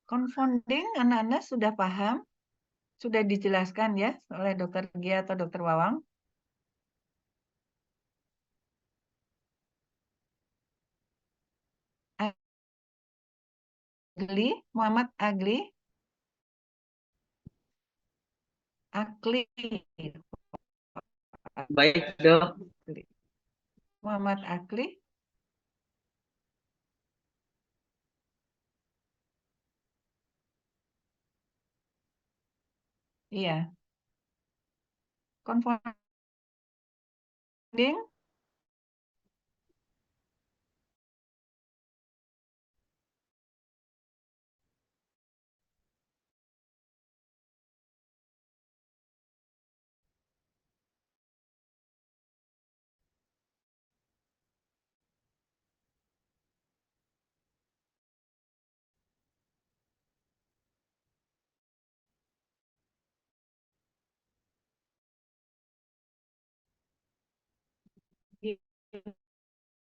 Confounding anak-anak sudah paham? Sudah dijelaskan ya oleh Dokter Gia atau Dokter Wawang? Agli, Muhammad Agli, Akli, Baik, Dok. Muhammad Akli. Iya, confounding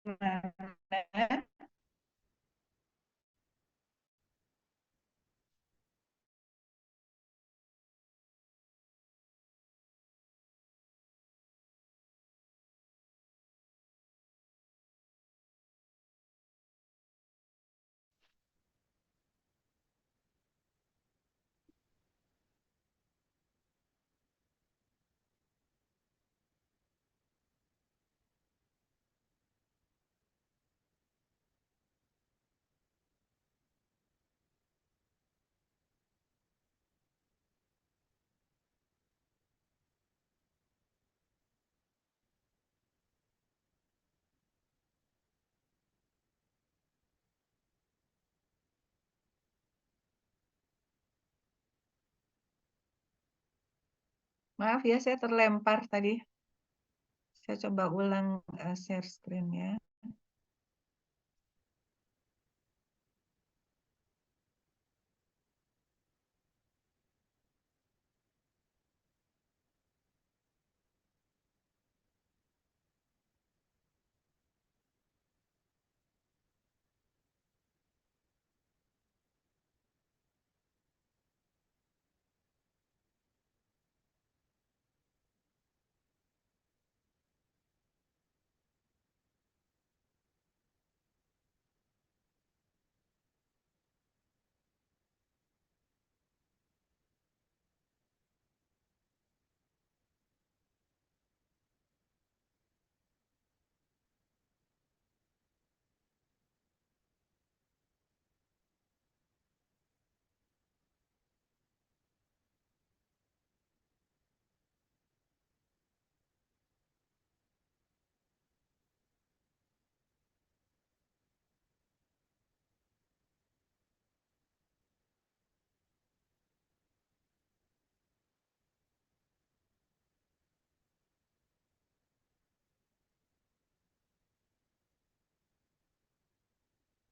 gimana? Maaf ya, saya terlempar tadi. Saya coba ulang share screen ya.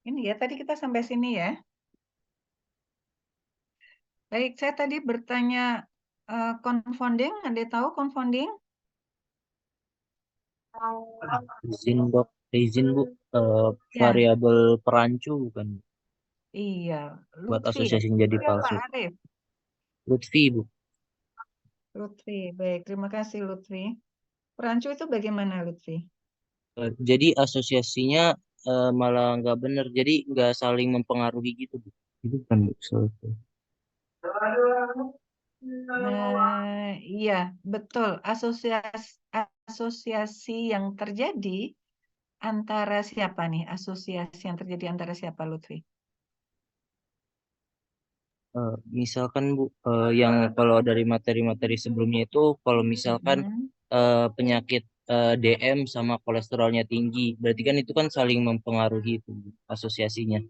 Ini ya, tadi kita sampai sini ya. Baik, saya tadi bertanya confounding, Anda tahu confounding? Izin, Dok. Izin, Bu. Ya, Variabel perancu bukan iya. buat Lutfi ya. asosiasi jadi Iya, Pak palsu. Arif. Lutfi, Bu. Lutfi, baik. Terima kasih Lutfi. Perancu itu bagaimana Lutfi? Jadi asosiasinya malah nggak bener. Jadi nggak saling mempengaruhi gitu, Bu. Itu kan, Bu. Nah, iya, betul. Asosiasi yang terjadi antara siapa nih? Asosiasi yang terjadi antara siapa Lutfi? Misalkan, Bu, yang kalau dari materi-materi sebelumnya itu, kalau misalkan Hmm. penyakit DM sama kolesterolnya tinggi, berarti kan itu kan saling mempengaruhi itu, Bu, asosiasinya.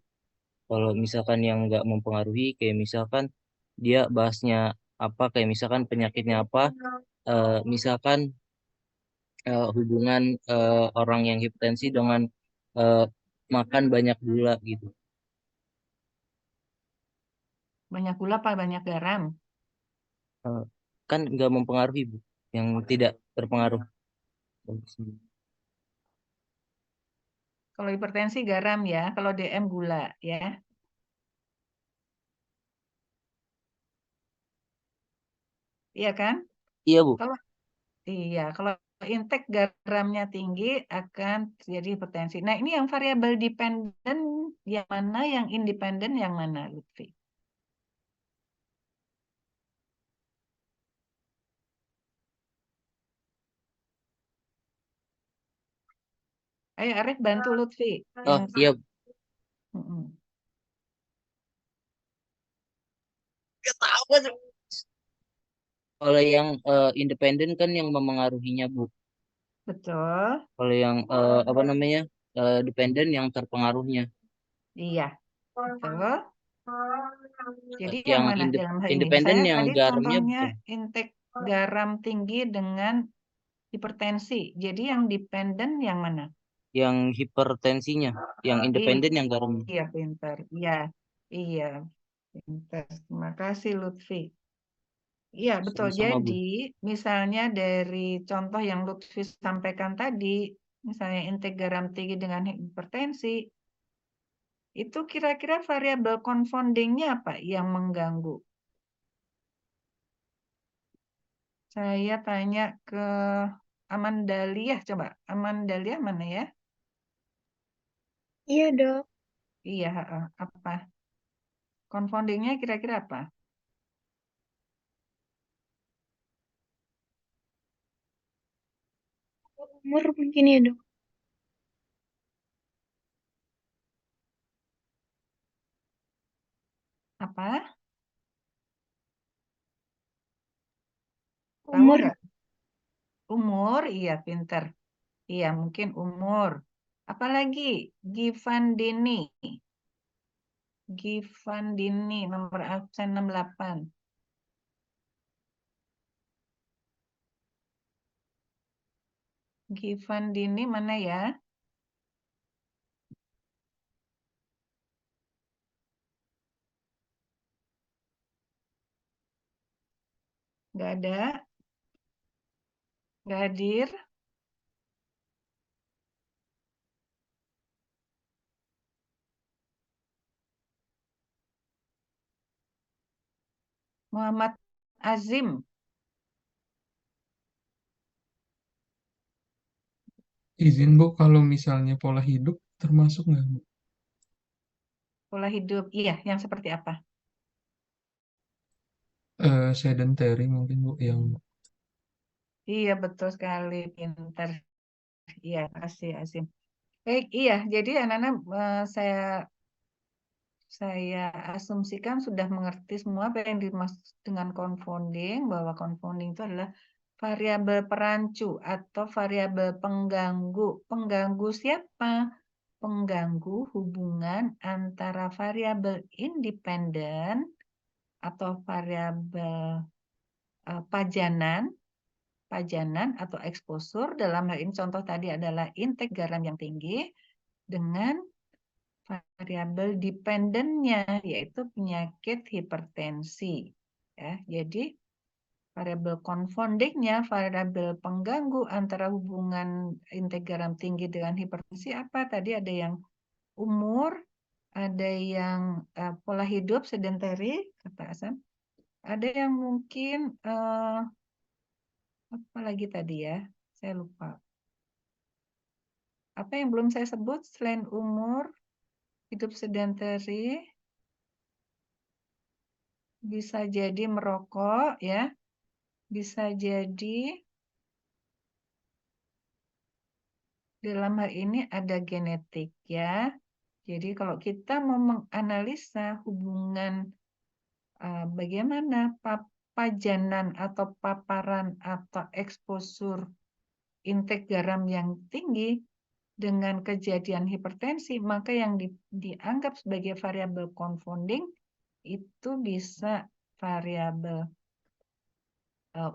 Kalau misalkan yang nggak mempengaruhi, kayak misalkan dia bahasnya apa, kayak misalkan penyakitnya apa, misalkan hubungan orang yang hipertensi dengan eh, makan banyak gula gitu. Banyak gula apa banyak garam? Eh, kan nggak mempengaruhi, Bu, yang tidak terpengaruh. Kalau hipertensi garam ya, kalau DM gula ya. Iya kan? Iya, Bu. Kalau iya, kalau intake garamnya tinggi akan terjadi hipertensi. Nah, ini yang variabel dependen yang mana, yang independen yang mana, Lutfi? Ayo Arif bantu Lutfi. Oh, Yang iya. Mm-mm. Kalau yang independen kan yang memengaruhinya, Bu. Betul. Kalau yang apa namanya? Dependen yang terpengaruhnya. Iya, betul. Jadi yang Yang mana dalam hal ini? independen Misalnya yang tadi garamnya contohnya bukan. intake garam tinggi dengan hipertensi. Jadi yang dependen yang mana? Yang hipertensinya. Yang independen yang garamnya. Iya, pintar. Iya, iya, pintar. Terima kasih Lutfi. Iya, betul. Sama-sama, Bu. Jadi, misalnya dari contoh yang Lutfi sampaikan tadi, misalnya intake garam tinggi dengan hipertensi, itu kira-kira variabel confoundingnya apa yang mengganggu? Saya tanya ke Amandaliah, coba. Amandaliah mana ya? Iya, Dok. Iya, apa? Confoundingnya kira-kira apa? Umur mungkin ya, Dok. Apa? Tahu Umur. nggak? Umur, iya pinter. Iya, mungkin umur. Apalagi Givandini. Givandini, nomor absen 68. Givandini mana ya? Nggak ada. Nggak hadir. Muhammad Azim. Izin Bu, kalau misalnya pola hidup termasuk nggak Bu? Pola hidup. Iya, yang seperti apa? Sedentary mungkin Bu yang Iya, betul sekali. Pinter. Iya, kasih Azim. Baik, iya. Jadi anak-anak saya asumsikan sudah mengerti semua apa yang dimaksud dengan confounding, bahwa confounding itu adalah variabel perancu atau variabel pengganggu. Pengganggu siapa? Pengganggu hubungan antara variabel independen atau variabel pajanan atau eksposur. Dalam hal ini contoh tadi adalah intake garam yang tinggi dengan variabel dependennya, yaitu penyakit hipertensi. Ya, jadi variabel confoundingnya, variabel pengganggu antara hubungan intake garam tinggi dengan hipertensi apa? Tadi ada yang umur, ada yang pola hidup sedentary, kata Hasan. Ada yang mungkin apa lagi tadi ya? Saya lupa. Apa yang belum saya sebut selain umur, hidup sedentary, bisa jadi merokok ya, bisa jadi dalam hal ini ada genetik ya. Jadi kalau kita mau menganalisa hubungan bagaimana pajanan atau paparan atau eksposur intake garam yang tinggi dengan kejadian hipertensi, maka yang dianggap sebagai variabel confounding itu bisa variabel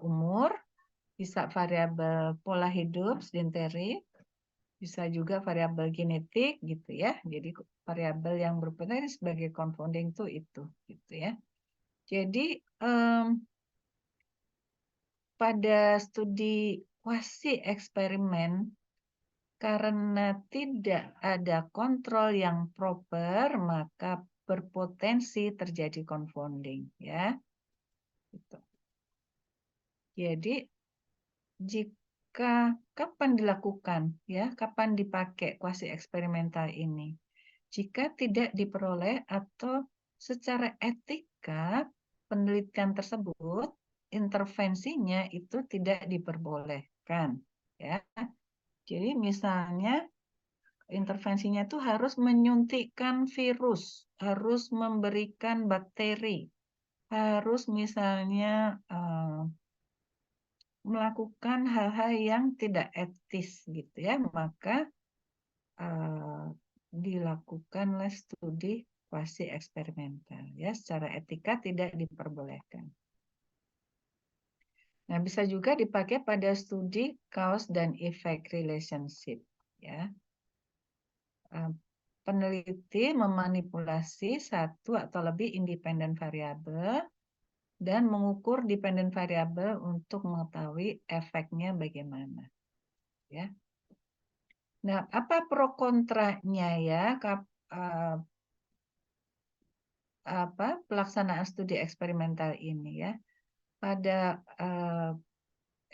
umur, bisa variabel pola hidup sedentary, bisa juga variabel genetik gitu ya. Jadi variabel yang berpotensi sebagai confounding itu gitu ya. Jadi pada studi kuasi eksperimen karena tidak ada kontrol yang proper, maka berpotensi terjadi confounding, ya. Gitu. Jadi jika kapan dilakukan, ya, kapan dipakai kuasi eksperimental ini? Jika tidak diperoleh atau secara etika penelitian tersebut intervensinya itu tidak diperbolehkan, ya. Jadi misalnya intervensinya itu harus menyuntikkan virus, harus memberikan bakteri, harus misalnya melakukan hal-hal yang tidak etis gitu ya, maka dilakukanlah studi kuasi eksperimental ya, secara etika tidak diperbolehkan. Nah, bisa juga dipakai pada studi cause dan effect relationship ya. Peneliti memanipulasi satu atau lebih independen variabel dan mengukur dependen variabel untuk mengetahui efeknya bagaimana. Ya. Nah, apa pro kontranya ya pelaksanaan studi eksperimental ini ya? Pada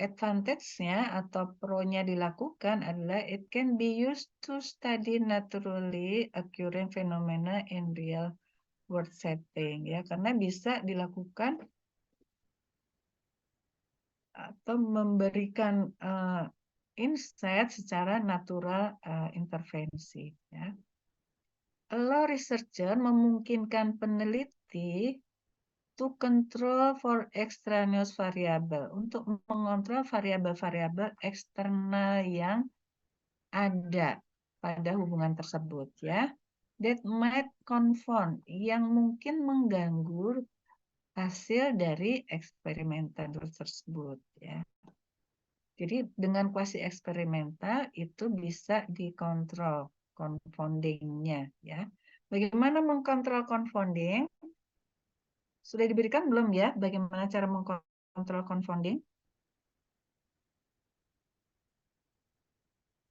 advantage-nya atau pro-nya dilakukan adalah it can be used to study naturally occurring phenomena in real world setting ya, karena bisa dilakukan atau memberikan insight secara natural intervensi ya. Allow researcher memungkinkan peneliti to control for extraneous variable, untuk mengontrol variabel-variabel eksternal yang ada pada hubungan tersebut ya, that might confound, yang mungkin mengganggu hasil dari eksperimental tersebut ya. Jadi dengan kuasi eksperimental itu bisa dikontrol confounding-nya ya. Bagaimana mengkontrol confounding? Sudah diberikan belum ya bagaimana cara mengkontrol confounding?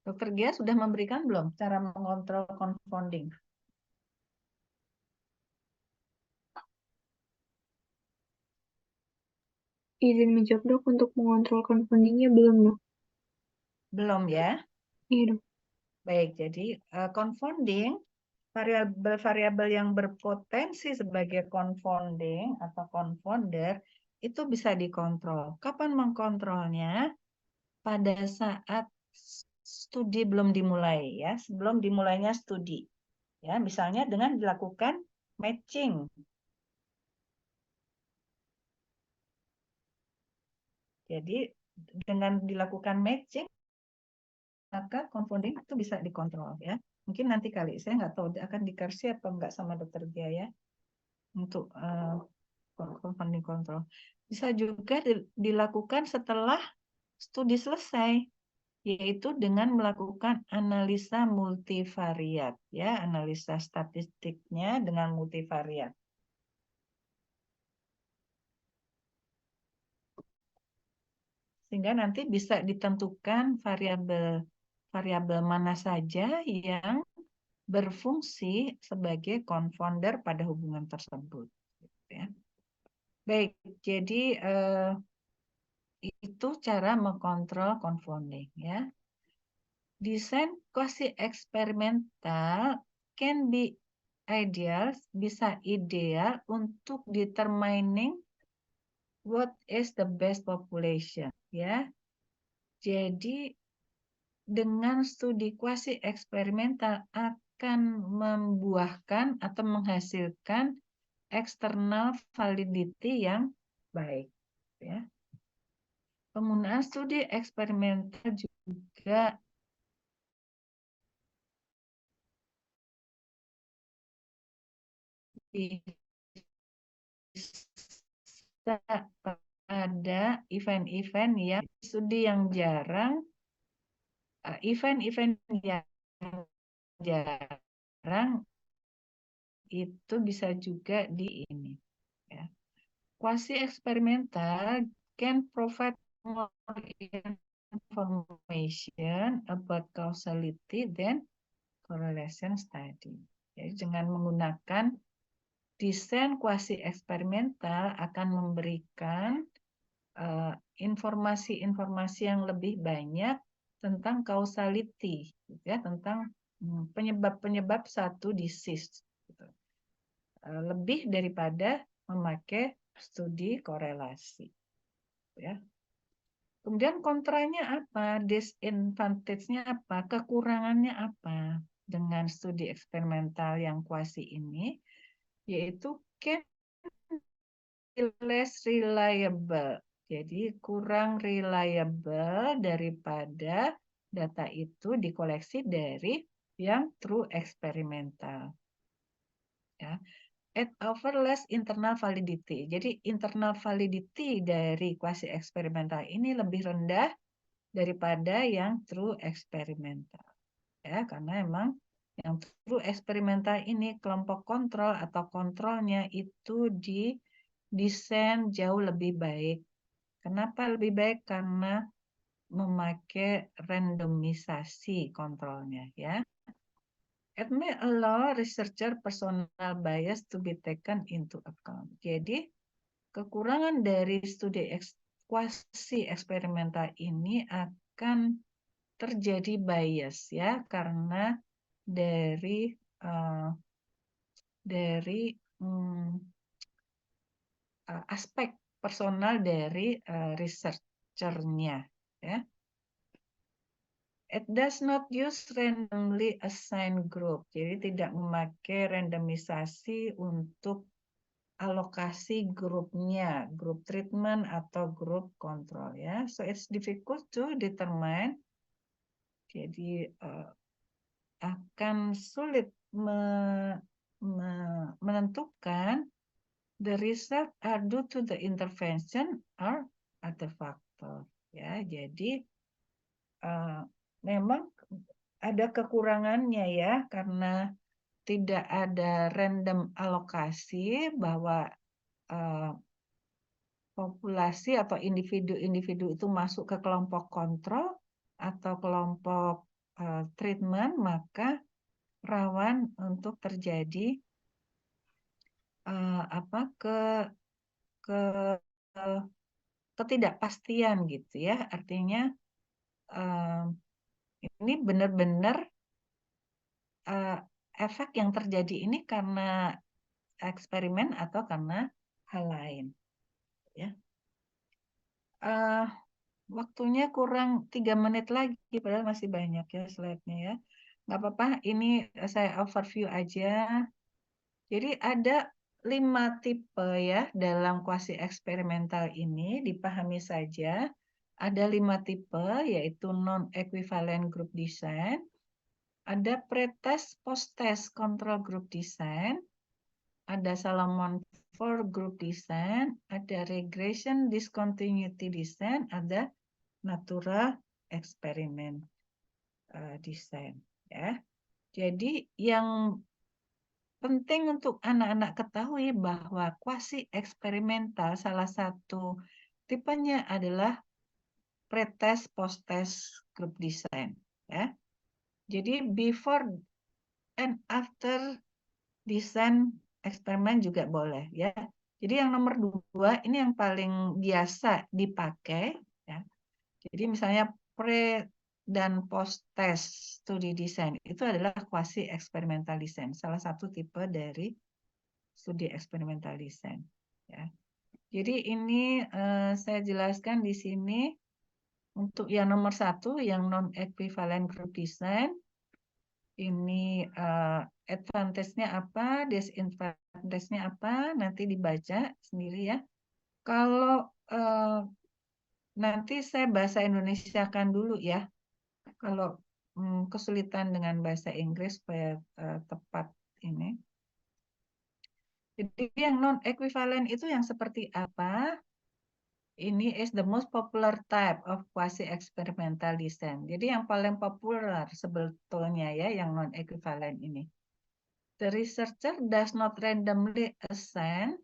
Dokter Gia sudah memberikan belum cara mengontrol confounding? Izin menjawab dok, untuk mengontrol confoundingnya belum dok? Belum ya? Iya dok. Baik, jadi confounding, variabel-variabel yang berpotensi sebagai confounding atau confounder itu bisa dikontrol. Kapan mengkontrolnya? Pada saat studi belum dimulai ya, sebelum dimulainya studi. Ya, misalnya dengan dilakukan matching. Jadi dengan dilakukan matching maka confounding itu bisa dikontrol ya. Mungkin nanti kali, saya nggak tahu akan dikasih apa enggak sama dokter Gia ya untuk confounding control. Bisa juga dilakukan setelah studi selesai, yaitu dengan melakukan analisa multivariat ya, analisa statistiknya dengan multivariat. Sehingga nanti bisa ditentukan variabel mana saja yang berfungsi sebagai confounder pada hubungan tersebut. Ya. Baik, jadi itu cara mengkontrol confounding ya. Desain kuasi eksperimental can be ideal, bisa ideal untuk determining what is the best population ya. Jadi dengan studi kuasi eksperimental akan membuahkan atau menghasilkan external validity yang baik ya. Penggunaan studi eksperimental juga bisa pada event-event yang studi yang jarang, event-event yang jarang itu bisa juga di ini ya. Quasi eksperimental can provide more information about causality then correlation study. Jadi dengan menggunakan desain kuasi eksperimental akan memberikan informasi-informasi yang lebih banyak tentang causality, gitu ya, tentang penyebab-penyebab satu disease, gitu. Lebih daripada memakai studi korelasi, ya. Kemudian kontranya apa, disadvantage-nya apa, kekurangannya apa dengan studi eksperimental yang kuasi ini, yaitu can less reliable. Jadi kurang reliable daripada data itu dikoleksi dari yang true eksperimental. Ya. It offer less internal validity. Jadi internal validity dari kuasi eksperimental ini lebih rendah daripada yang true eksperimental. Ya, karena emang yang true eksperimental ini kelompok kontrol atau kontrolnya itu didesain jauh lebih baik. Kenapa lebih baik? Karena memakai randomisasi kontrolnya, ya. It may allow researcher personal bias to be taken into account. Jadi kekurangan dari studi kuasi eksperimental ini akan terjadi bias, ya, karena dari aspek personal dari researchernya, ya. It does not use randomly assigned group, jadi tidak memakai randomisasi untuk alokasi grupnya, grup treatment atau grup kontrol, ya. So it's difficult to determine. Jadi akan sulit menentukan the result are due to the intervention or other factor, ya. Jadi memang ada kekurangannya, ya, karena tidak ada random alokasi bahwa populasi atau individu-individu itu masuk ke kelompok kontrol atau kelompok treatment, maka rawan untuk terjadi ketidakpastian, gitu ya. Artinya ini benar-benar efek yang terjadi ini karena eksperimen atau karena hal lain, ya. Waktunya kurang 3 menit lagi, padahal masih banyak, ya, slide-nya, ya. Nggak apa-apa, ini saya overview aja. Jadi ada 5 tipe, ya, dalam kuasi eksperimental ini, dipahami saja. Ada 5 tipe, yaitu non-equivalent group design, ada pretest, post-test control group design, ada Salomon 4 group design, ada regression discontinuity design, ada natural experiment design, ya. Jadi yang penting untuk anak-anak ketahui bahwa kuasi eksperimental salah satu tipenya adalah pretest, post-test group design, ya. Jadi before and after desain eksperimen juga boleh, ya. Jadi yang nomor 2 ini yang paling biasa dipakai, ya. Jadi misalnya pre dan post test studi desain itu adalah kuasi eksperimental desain, salah satu tipe dari studi eksperimental desain, ya. Jadi ini saya jelaskan di sini untuk yang nomor 1, yang non equivalent group design. Ini advantage-nya apa, disadvantage-nya apa, nanti dibaca sendiri, ya. Kalau nanti saya bahasa Indonesiakan dulu, ya. Kalau kesulitan dengan bahasa Inggris supaya tepat ini. Jadi yang non-equivalent itu yang seperti apa? Ini is the most popular type of quasi-experimental design. Jadi yang paling populer sebetulnya, ya, yang non-equivalent ini. The researcher does not randomly assign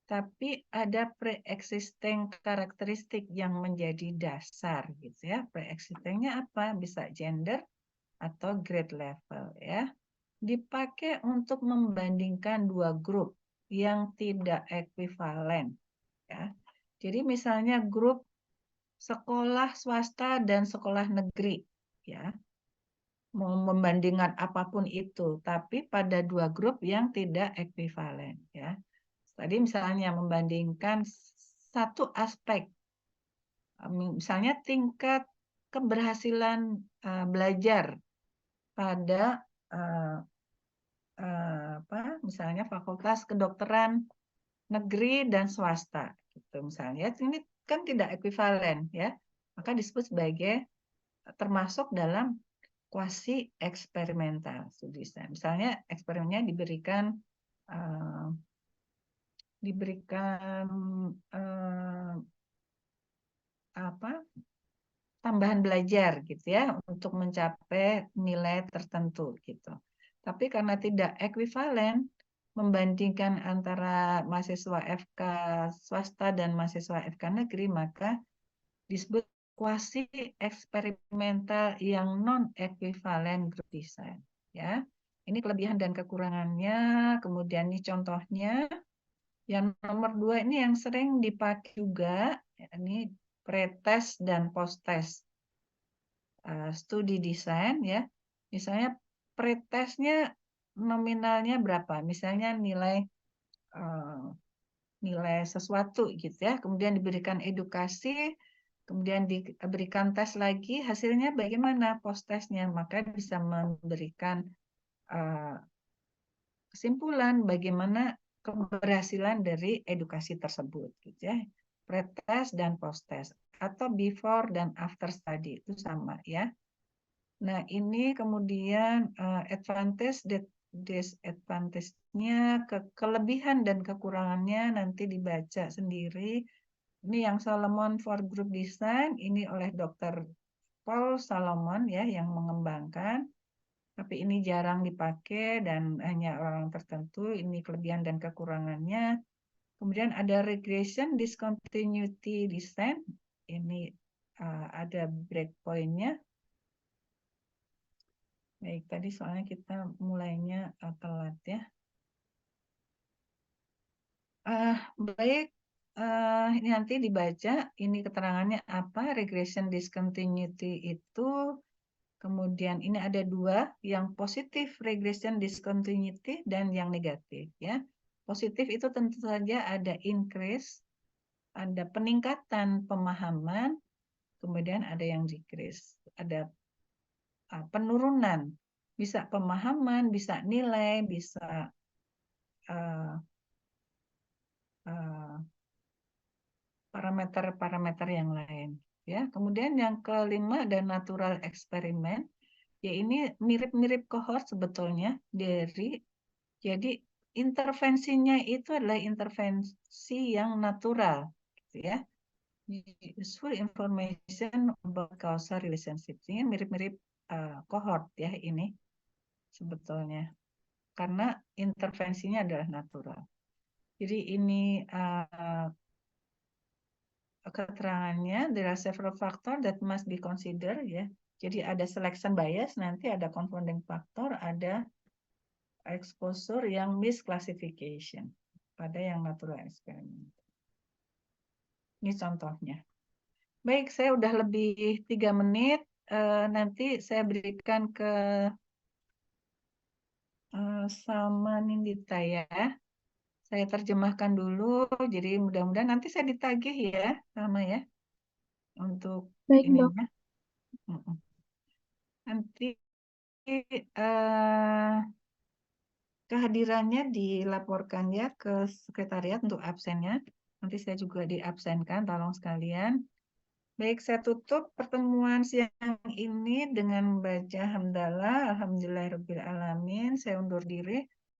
tapi ada pre-existing karakteristik yang menjadi dasar gitu ya. Pre-existingnya apa? Bisa gender atau grade level ya. Dipakai untuk membandingkan dua grup yang tidak ekuivalen ya. Jadi misalnya grup sekolah swasta dan sekolah negeri ya. Mau membandingkan apapun itu, tapi pada dua grup yang tidak ekuivalen ya. Tadi misalnya membandingkan satu aspek, misalnya tingkat keberhasilan belajar pada misalnya fakultas kedokteran negeri dan swasta, gitu misalnya. Ini kan tidak ekuivalen ya, maka disebut sebagai termasuk dalam kuasi eksperimental studi desain. Misalnya eksperimennya diberikan tambahan belajar gitu ya untuk mencapai nilai tertentu gitu. Tapi karena tidak ekuivalen membandingkan antara mahasiswa FK swasta dan mahasiswa FK negeri, maka disebut kuasi eksperimental yang non ekuivalen grup desain ya. Ini kelebihan dan kekurangannya. Kemudian ini contohnya. Yang nomor 2 ini yang sering dipakai juga, ini pretest dan posttest studi desain ya. Misalnya pretestnya nominalnya berapa? Misalnya nilai sesuatu gitu ya. Kemudian diberikan edukasi, kemudian diberikan tes lagi, hasilnya bagaimana posttestnya? Maka bisa memberikan kesimpulan bagaimana keberhasilan dari edukasi tersebut gitu ya. Pretest dan posttest atau before dan after study itu sama ya. Nah, ini kemudian advantage disadvantage-nya, kelebihan dan kekurangannya nanti dibaca sendiri. Ini yang Solomon for Group Design, ini oleh Dr. Paul Solomon ya yang mengembangkan. Tapi ini jarang dipakai dan hanya orang tertentu. Ini kelebihan dan kekurangannya. Kemudian ada regression discontinuity design. Ini ada breakpoint-nya. Baik, tadi soalnya kita mulainya telat ya. Baik, ini nanti dibaca. Ini keterangannya apa? Regression discontinuity itu. Kemudian ini ada dua, yang positif regression discontinuity dan yang negatif ya. Positif itu tentu saja ada increase, ada peningkatan pemahaman, kemudian ada yang decrease, ada penurunan, bisa pemahaman, bisa nilai, bisa parameter-parameter yang lain. Ya, kemudian yang kelima ada natural eksperimen. Ya ini mirip-mirip cohort sebetulnya jadi intervensinya itu adalah intervensi yang natural, gitu ya. Useful information about causal relationship. Ini mirip-mirip cohort ya ini sebetulnya, karena intervensinya adalah natural. Jadi ini keterangannya, there are several factors that must be considered ya. Jadi ada selection bias, nanti ada confounding factor, ada exposure yang misclassification pada yang natural experiment. Ini contohnya. Baik, saya udah lebih 3 menit. Nanti saya berikan ke sama Nindita ya. Saya terjemahkan dulu, jadi mudah-mudahan nanti saya ditagih ya, sama ya, untuk Baik, Dok. ininya. Nanti kehadirannya dilaporkan ya ke sekretariat untuk absennya. Nanti saya juga diabsenkan, tolong sekalian. Baik, saya tutup pertemuan siang ini dengan membaca hamdalah, alhamdulillahirabbil alamin. Saya undur diri.